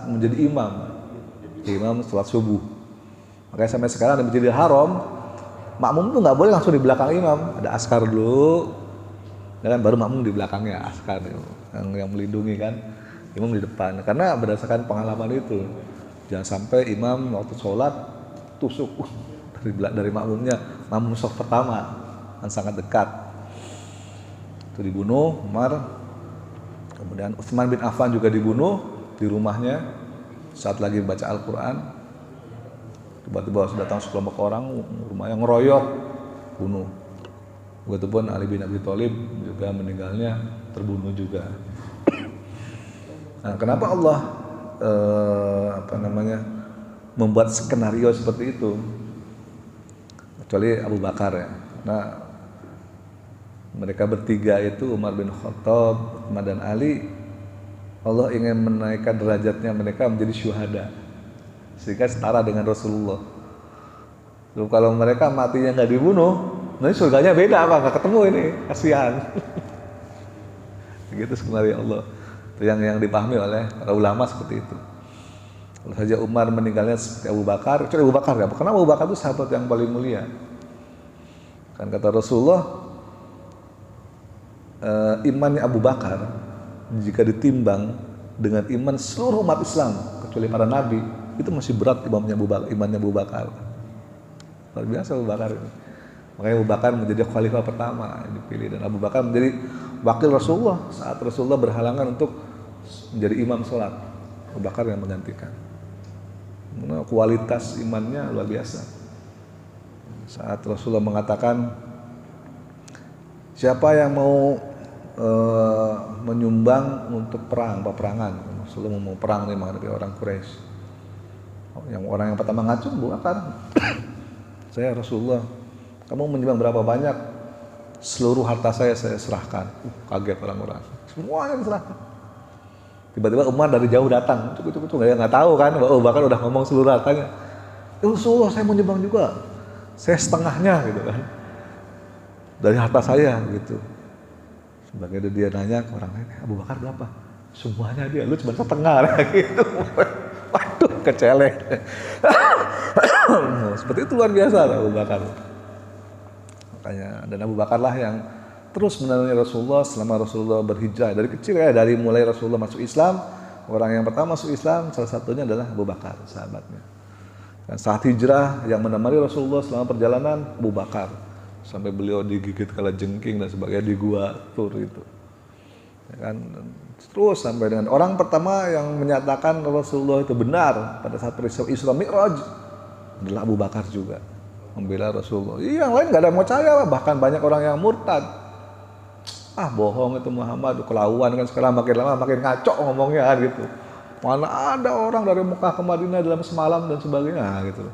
menjadi imam sholat subuh. Makanya sampai sekarang di Masjidil Haram makmum tuh nggak boleh langsung di belakang imam, ada askar dulu, ya kan, baru makmum di belakangnya askar yang melindungi kan, imam di depan. Karena berdasarkan pengalaman itu, jangan sampai imam waktu sholat tusuk dari makmumnya, makmum saf pertama kan sangat dekat. Itu dibunuh Umar. Kemudian Utsman bin Affan juga dibunuh di rumahnya saat lagi baca Al-Quran. Tiba-tiba sudah datang sekelompok orang, rumahnya ngeroyok, bunuh. Begitupun Ali bin Abi Thalib juga meninggalnya terbunuh juga. Nah, kenapa Allah membuat skenario seperti itu? Kecuali Abu Bakar ya. Nah, mereka bertiga itu Umar bin Khattab, Utsman dan Ali, Allah ingin menaikkan derajatnya mereka menjadi syuhada sehingga setara dengan Rasulullah. Lalu kalau mereka matinya nggak dibunuh, nanti surganya beda apa? Nggak ketemu ini, kasihan. Begitu skenario Allah. Itu yang dipahami oleh para ulama seperti itu. Kalau saja Umar meninggalnya seperti Abu Bakar, kecuali Abu Bakar ya, karena Abu Bakar itu sahabat yang paling mulia. Kan kata Rasulullah, imannya Abu Bakar jika ditimbang dengan iman seluruh umat Islam kecuali para nabi, itu masih berat imannya Abu Bakar. Luar biasa Abu Bakar ini. Makanya Abu Bakar menjadi khalifah pertama yang dipilih, dan Abu Bakar menjadi wakil Rasulullah saat Rasulullah berhalangan untuk menjadi imam sholat. Abu Bakar yang menggantikan. Kualitas imannya luar biasa. Saat Rasulullah mengatakan, siapa yang mau menyumbang untuk peperangan, Rasulullah mau perang nih menghadapi orang Quraisy. Yang orang yang pertama ngacu Abu Bakar. Saya Rasulullah, kamu menyumbang berapa banyak? Seluruh harta saya serahkan. Kaget orang-orang. Semuanya diserahkan. Tiba-tiba Umar dari jauh datang. Nggak tahu kan bahwa Abu Bakar udah ngomong seluruh hartanya. Ya Rasulullah, saya mau nyumbang juga. Saya setengahnya gitu kan. Dari harta saya gitu. Sebagai dia nanya ke orang lain, Abu Bakar berapa? Semuanya dia, lu cuma setengah gitu. Waduh, kecelek. Seperti itu luar biasa Abu Bakar. Makanya, dan Abu Bakar lah yang terus menemani Rasulullah selama Rasulullah berhijrah. Dari kecil ya, dari mulai Rasulullah masuk Islam, orang yang pertama masuk Islam salah satunya adalah Abu Bakar, sahabatnya. Dan saat hijrah yang menemani Rasulullah selama perjalanan, Abu Bakar. Sampai beliau digigit kalajengking dan sebagainya di gua Tur itu. Ya kan? Terus sampai dengan orang pertama yang menyatakan Rasulullah itu benar pada saat peristiwa Isra Mi'raj adalah Abu Bakar juga, membela Rasulullah. Yang lain nggak ada yang mau percaya, bahkan banyak orang yang murtad. Ah bohong itu Muhammad, kelahuan kan, sekarang makin lama makin ngaco ngomongnya kan gitu. Mana ada orang dari Mekah ke Madinah dalam semalam dan sebagainya gitu.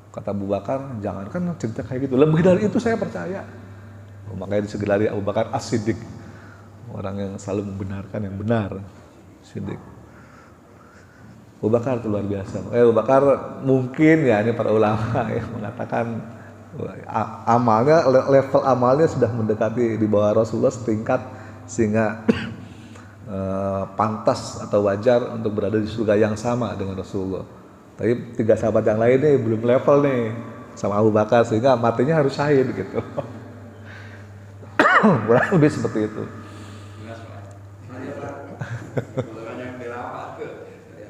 Kata Abu Bakar, jangankan cerita kayak gitu, lebih dari itu saya percaya. Makanya disegelari Abu Bakar As-Siddiq, orang yang selalu membenarkan yang benar. Siddiq. Abu Bakar itu luar biasa. Abu Bakar mungkin ya, ini para ulama yang mengatakan amalnya, level amalnya sudah mendekati di bawah Rasulullah setingkat sehingga pantas atau wajar untuk berada di surga yang sama dengan Rasulullah. Tapi tiga sahabat yang lain nih belum level nih sama Abu Bakar sehingga matinya harus syahid gitu. Kurang lebih seperti itu.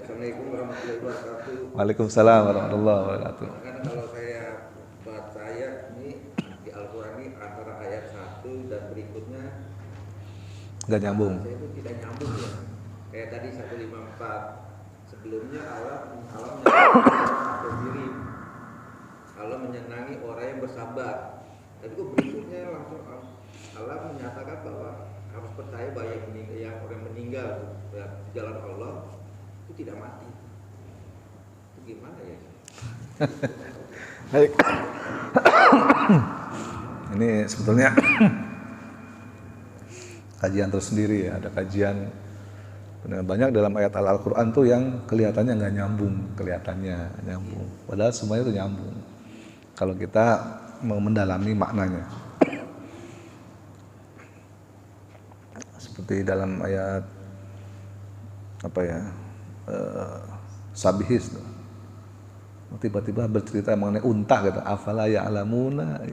Assalamualaikum warahmatullahi wabarakatuh. Waalaikumsalam warahmatullahi wabarakatuh. Karena kalau saya baca ayat ini di Al-Quran ini antara ayat 1 dan berikutnya Nggak nyambung. saya itu tidak nyambung ya. Kayak tadi 154 sebelumnya Allah sendiri, Allah menyenangi orang yang bersabar. Tapi kok berikutnya langsung Allah menyatakan bahwa harus percaya bahwa yang orang meninggal di jalan Allah itu tidak mati. Itu gimana ya? Baik. Ini sebetulnya kajian tersendiri ya, ada kajian banyak dalam ayat Al-Quran tuh yang kelihatannya nggak nyambung, padahal semuanya itu nyambung. Kalau kita mendalami maknanya. Seperti dalam ayat apa ya, Sabihis tuh. Tiba-tiba bercerita mengenai unta gitu, afala ya'lamuna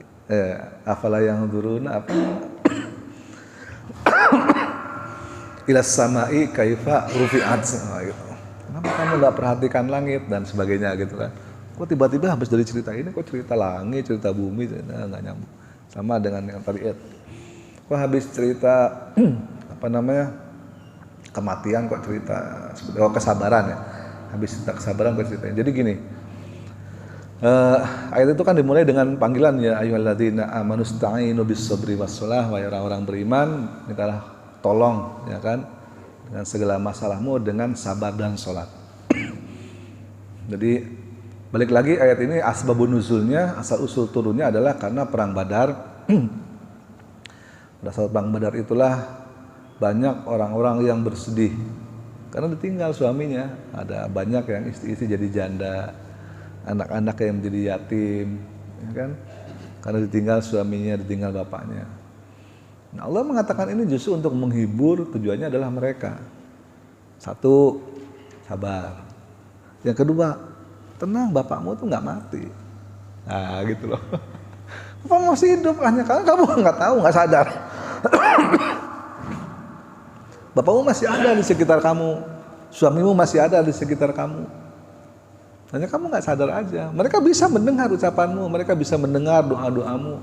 afala yanzuruna apa ilas samai kaifa rufi'at gitu. Kenapa kamu nggak perhatikan langit dan sebagainya gitu kan? Kok tiba-tiba habis dari cerita ini kok cerita langit, cerita bumi, nggak nyambung. Sama dengan yang tadi kok habis cerita apa namanya kematian kok cerita kesabaran ya, habis cerita kesabaran kok ceritain. Jadi gini, ayat itu kan dimulai dengan panggilan ya ayyuhalladzina amanu sta'inu bis-sabri was-shalah, wahai orang-orang beriman, mintalah tolong ya kan dengan segala masalahmu dengan sabar dan sholat. Jadi balik lagi ayat ini asbabun nuzulnya, asal usul turunnya adalah karena perang Badar. Pada saat perang Badar itulah banyak orang-orang yang bersedih karena ditinggal suaminya. Ada banyak yang istri-istri jadi janda, anak-anak yang menjadi yatim, ya kan? Karena ditinggal suaminya, ditinggal bapaknya. Nah, Allah mengatakan ini justru untuk menghibur, tujuannya adalah mereka. Satu, sabar. Yang kedua, tenang, bapakmu tuh nggak mati. Nah, gitu loh. Bapak masih hidup, hanya karena kamu nggak tahu, nggak sadar. Bapakmu masih ada di sekitar kamu, suamimu masih ada di sekitar kamu. Hanya kamu nggak sadar aja. Mereka bisa mendengar ucapanmu, mereka bisa mendengar doa-doamu.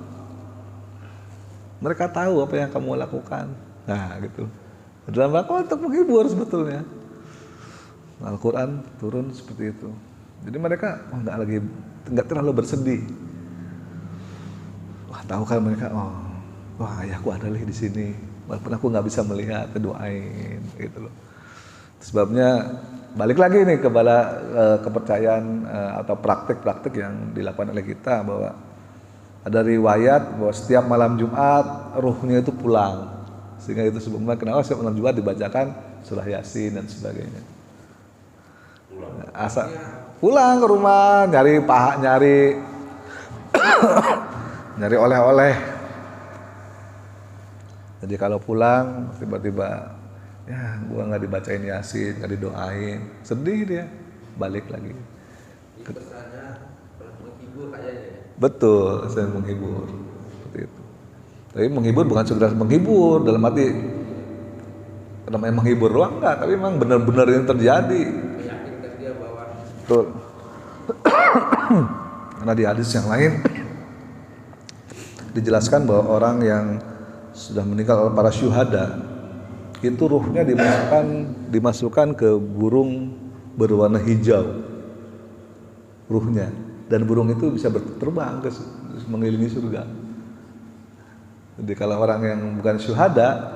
Mereka tahu apa yang kamu lakukan. Nah, gitu. Dalam rangka untuk menghibur sebetulnya. Al-Quran turun seperti itu. Jadi mereka nggak terlalu bersedih. Wah, tahu kan mereka, wah ayahku ada di sini. Walaupun aku nggak bisa melihat, doain, gitu loh. Sebabnya balik lagi nih kepada kepercayaan atau praktik-praktik yang dilakukan oleh kita, bahwa ada riwayat bahwa setiap malam Jumat ruhnya itu pulang, sehingga itu sebabnya kenapa setiap malam Jumat dibacakan surah Yasin dan sebagainya. Asal pulang ke rumah nyari paha, nyari oleh-oleh. Jadi kalau pulang tiba-tiba ya gua nggak dibacain Yasin, nggak didoain, sedih dia, balik lagi. Pesannya menghibur kayaknya. Betul, saya menghibur seperti itu. Tapi menghibur bukan sekedar menghibur dalam arti namanya menghibur doang enggak, tapi memang benar-benar yang terjadi. Meyakinkan dia bahwa Betul. Karena di hadis yang lain dijelaskan bahwa orang yang sudah meninggal oleh para syuhada itu ruhnya dimasukkan ke burung berwarna hijau ruhnya, dan burung itu bisa terbang ke mengelilingi surga. Jadi kalau orang yang bukan syuhada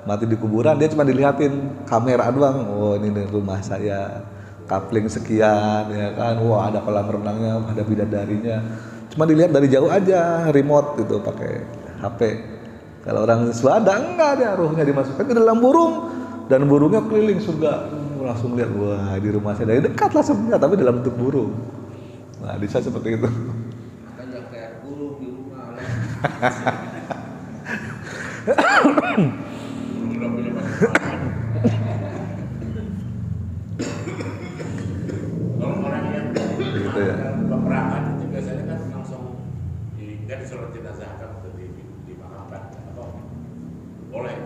mati di kuburan, dia cuma dilihatin kamera doang, oh ini rumah saya, kapling sekian ya kan, wah ada kolam renangnya, ada bidadarinya, cuma dilihat dari jauh aja, remote gitu pakai HP. Kalau orang syuhada enggak, ada ruhnya dimasukkan ke dalam burung dan burungnya keliling surga, langsung lihat, wah di rumah saya, dari dekat lah sebenarnya tapi dalam bentuk burung. Nah, bisa seperti itu. makanya kayak burung di rumah. Kalau orang yang Gitu ya. peperangan itu biasanya kan langsung disuruh jenazahkan untuk dimakamkan atau boleh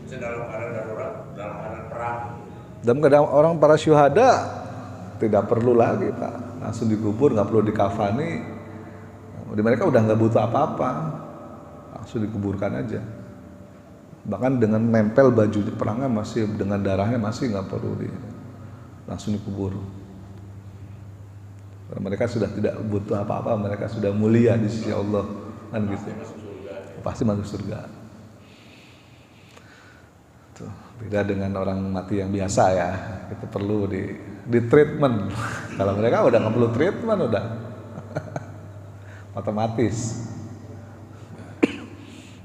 bisa dalam keadaan darurat, dalam keadaan perang. Dan kadang orang para syuhada tidak perlu lagi Pak, langsung dikubur, nggak perlu dikafani. Mereka udah nggak butuh apa-apa, langsung dikuburkan aja. Bahkan dengan nempel baju perangnya masih, dengan darahnya masih nggak perlu langsung dikubur. Karena mereka sudah tidak butuh apa-apa, mereka sudah mulia di sisi Allah, kan gitu. Pasti masuk surga. Tuh, beda dengan orang mati yang biasa ya, itu perlu di treatment. Kalau mereka udah nggak perlu treatment, udah otomatis.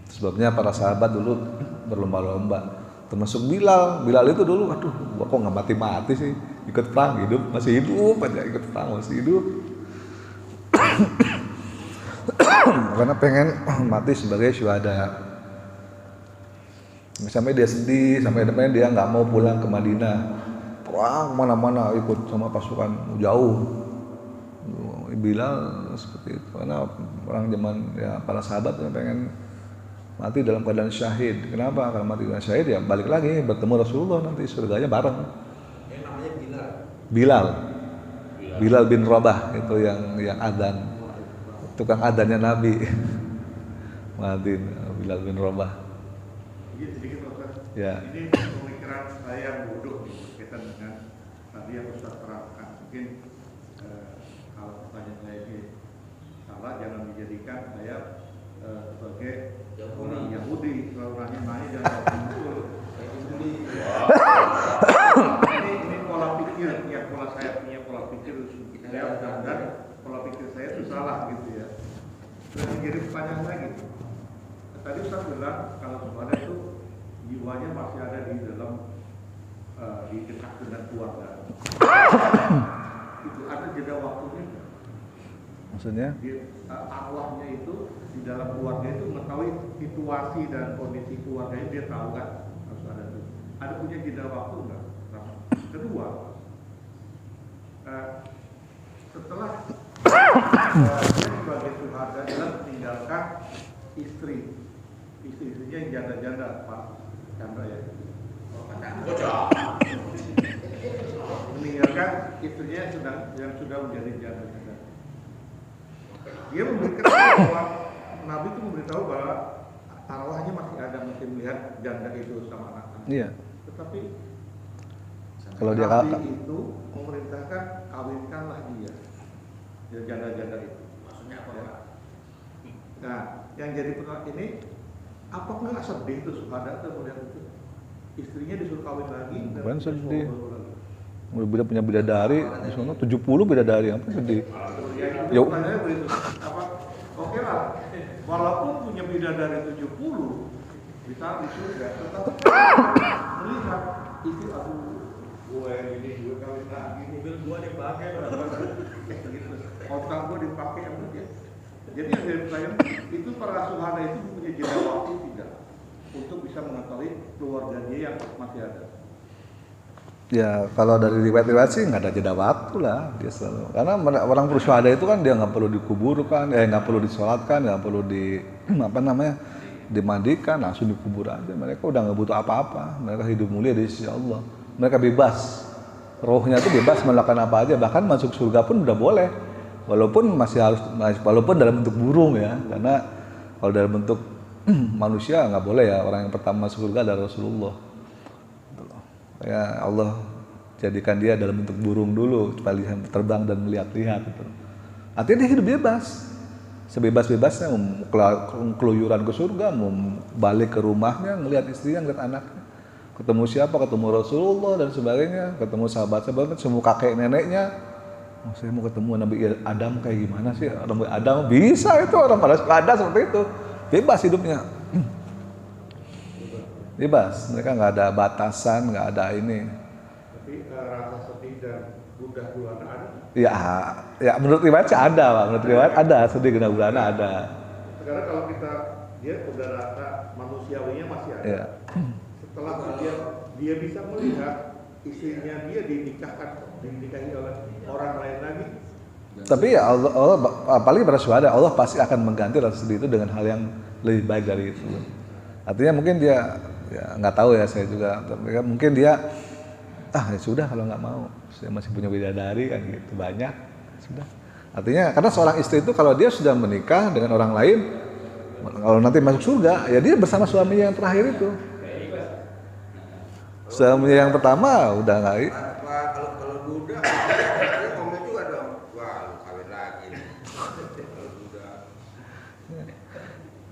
Sebabnya para sahabat dulu berlomba-lomba, termasuk Bilal. Bilal itu dulu, aduh, gua kok nggak mati-mati sih, ikut perang masih hidup aja, ikut perang masih hidup. karena pengen mati sebagai syuhada. Sampai dia sedih, sampai dia nggak mau pulang ke Madinah, perang mana-mana ikut sama pasukan jauh. Bilal seperti itu, karena orang zaman ya para sahabat pengen mati dalam keadaan syahid. Kenapa? Karena mati dalam syahid ya balik lagi bertemu Rasulullah nanti surganya bareng. Yang namanya Bilal bin Rabah itu yang adzan, tukang adzannya Nabi. Madin Bilal bin Rabah. Sedikit Ustaz. Ya. Ini pemikiran saya yang bodoh berkaitan dengan tadi yang Ustaz terangkan. Mungkin kalau pertanyaan saya ini salah, jangan dijadikan saya sebagai orang Yahudi. Kalau nanya jangan betul. Ini pola pikir, ya pola saya punya pola pikir saya dan pola pikir saya itu salah gitu ya. Terus jadi pertanyaan lagi. Tadi Ustaz bilang kalau sebenarnya itu jiwanya masih ada di dalam di dekat dengan keluarga. Itu ada jeda waktunya. Maksudnya? Arwahnya itu di dalam keluarga itu mengetahui situasi dan kondisi keluarganya, dia tahu kan harus ada itu. Ada punya jeda waktu enggak? Kedua, setelah dia sebagai syuhada dalam meninggalkan istrinya yang janda-janda, Pak Chandra ya. Meninggalkan istrinya yang sudah menjadi janda-janda. Dia memberitahu bahwa Nabi itu memberitahu bahwa arwahnya masih ada, masih melihat janda itu sama anak-anak. Iya. Tetapi Kalau dia Nabi itu memerintahkan kawinkanlah dia janda-janda itu. Maksudnya apa, Ya. Pak? Nah, yang jadi pertanyaan ini, apa nggak sedih tuh syuhada tuh melihat itu? Istrinya disuruh kawin lagi. Bukan sedih. Udah punya bidadari, di sana 70 bidadari, apa sedih? Ya, itu pertanyaannya begitu. Apa? Oke lah, walaupun punya bidadari 70, bisa di surga, tetapi melihat istri gue ini gue kawin lagi, mobil gue dipakai, otak gue dipakai yang begitu. Jadi yang dari pertanyaan itu para syuhada itu punya jeda waktu tidak untuk bisa mengetahui keluarga dia yang masih ada. Ya kalau dari riwayat-riwayat sih nggak ada jeda waktu lah dia selalu. Karena orang syuhada itu kan dia nggak perlu dikuburkan, nggak perlu disolatkan, nggak perlu dimandikan, langsung dikubur aja. Mereka udah nggak butuh apa-apa. Mereka hidup mulia di sisi Allah. Mereka bebas, rohnya itu bebas melakukan apa aja. Bahkan masuk surga pun udah boleh. Walaupun dalam bentuk burung ya. Karena kalau dalam bentuk manusia nggak boleh ya. Orang yang pertama masuk surga adalah Rasulullah. Ya Allah jadikan dia dalam bentuk burung dulu supaya terbang dan melihat-lihat gitu. Artinya dia hidup bebas, sebebas-bebasnya mau keluyuran ke surga, mau balik ke rumahnya, ngelihat istrinya, ngelihat anaknya, ketemu siapa, ketemu Rasulullah dan sebagainya, ketemu sahabat-sahabat, semua kakek neneknya. Saya mau ketemu Nabi Adam kayak gimana sih? Nabi Adam bisa itu, orang pada ada seperti itu, bebas hidupnya. Bebas, mereka nggak ada batasan, nggak ada ini. Tapi rasa sedih dan gundah gulana ada? Ya menurut riwayat sih ada, Pak. Menurut riwayat ada, sedih gundah gulana ada. Sekarang kalau dia udah rasa manusiawinya masih ada. Ya. Setelah dia bisa melihat istrinya dia dinikahi oleh orang lain lagi. Tapi ya Allah apalagi pada syuhada, Allah pasti akan mengganti rasa sedih itu dengan hal yang lebih baik dari itu. Artinya mungkin dia ya nggak tahu ya saya juga, tapi mungkin dia ya sudah kalau nggak mau, saya masih punya bidadari kan gitu banyak, sudah. Artinya karena seorang istri itu kalau dia sudah menikah dengan orang lain, kalau nanti masuk surga ya dia bersama suaminya yang terakhir itu. Suaminya yang pertama udah nggak. Kalau duda, dia ngomong juga dong, wah lu kawin lagi. Kalau duda.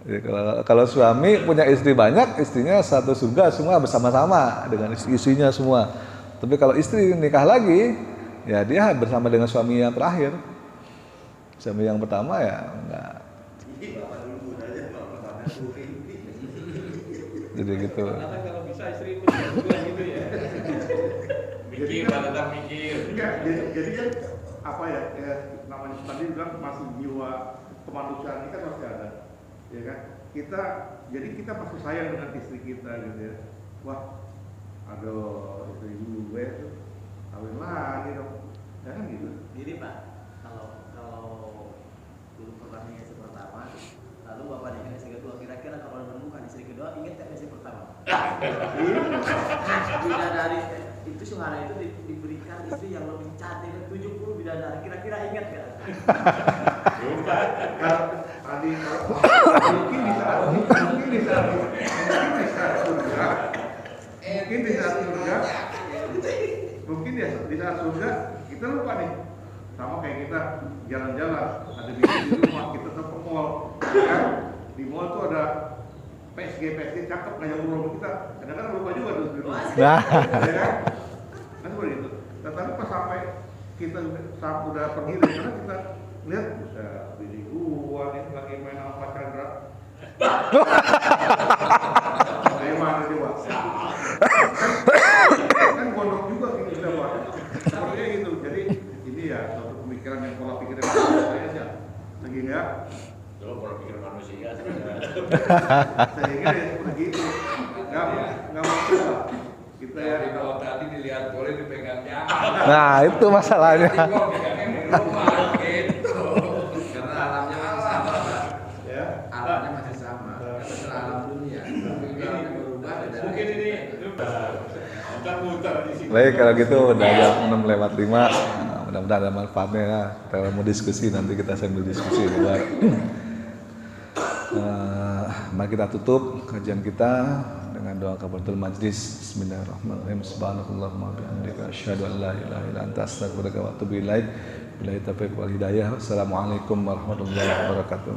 Ya, kalau suami punya istri banyak, istrinya satu surga semua bersama-sama dengan istrinya semua. Tapi kalau istri nikah lagi, ya dia bersama dengan suami yang terakhir. Suami yang pertama ya enggak. Jadi gitu. Kalau bisa istri berdua gitu ya. Mikir, tentang mikir. Enggak, jadi kan apa ya namanya tadi bilang masih jiwa kemanusiaan kita masih ada, ya kan? Jadi kita masih sayang dengan istri kita gitu ya. Wah, aduh istri gue tuh kawin lagi dong, jangan gitu. Jadi Pak, kalau dulu pernah dengan istri pertama, lalu Bapak dengan istri kedua, kira-kira kalau menemukan istri kedua, ingat tak istri pertama? Bidadari itu Suhana itu diberikan istri yang lebih cantik 70 bidadari, kira-kira ingat nggak? Tadi mungkin di saat surga kita lupa nih, sama kayak kita jalan-jalan ada di rumah kita ke mall, kan di mall tuh ada PSG cakep kayak rumah kita, kadang-kadang lupa juga tuh di rumah, ya kan seperti itu. Tetapi pas sampai kita udah pergi dari sana kita lihat bisa bini gua nih lagi main sama Pak Chandra. Dari mana coba? Kan gondok juga gitu sudah Pak. Sepertinya gitu. Jadi ini ya suatu pemikiran yang pola pikir yang saya aja. Sehingga Coba pola pikir manusia. sehingga ya begitu. Nggak maksud lah. Kita ya Tapi kalau tadi dilihat boleh dipegang jangan. Nah, itu masalahnya. Gitu. Karena alamnya masih sama, Pak. ya. Alamnya masih sama. Karena alam dunia. Pikirannya berubah. Mungkin ini muter-muter di sini. Baik, kalau gitu udah jam 6:05. Nah, mudah-mudahan ada manfaatnya ya. Kalau mau diskusi nanti kita sambil diskusi di luar. Mari kita tutup kajian kita dengan doa kafaratul majlis. Bismillahirrahmanirrahim. Subhanakallahumma wa bihamdika asyhadu an la ilaha illa anta astaghfiruka wa atubu ilaik. Billahi taufiq wal hidayah. Wassalamualaikum warahmatullahi wabarakatuh.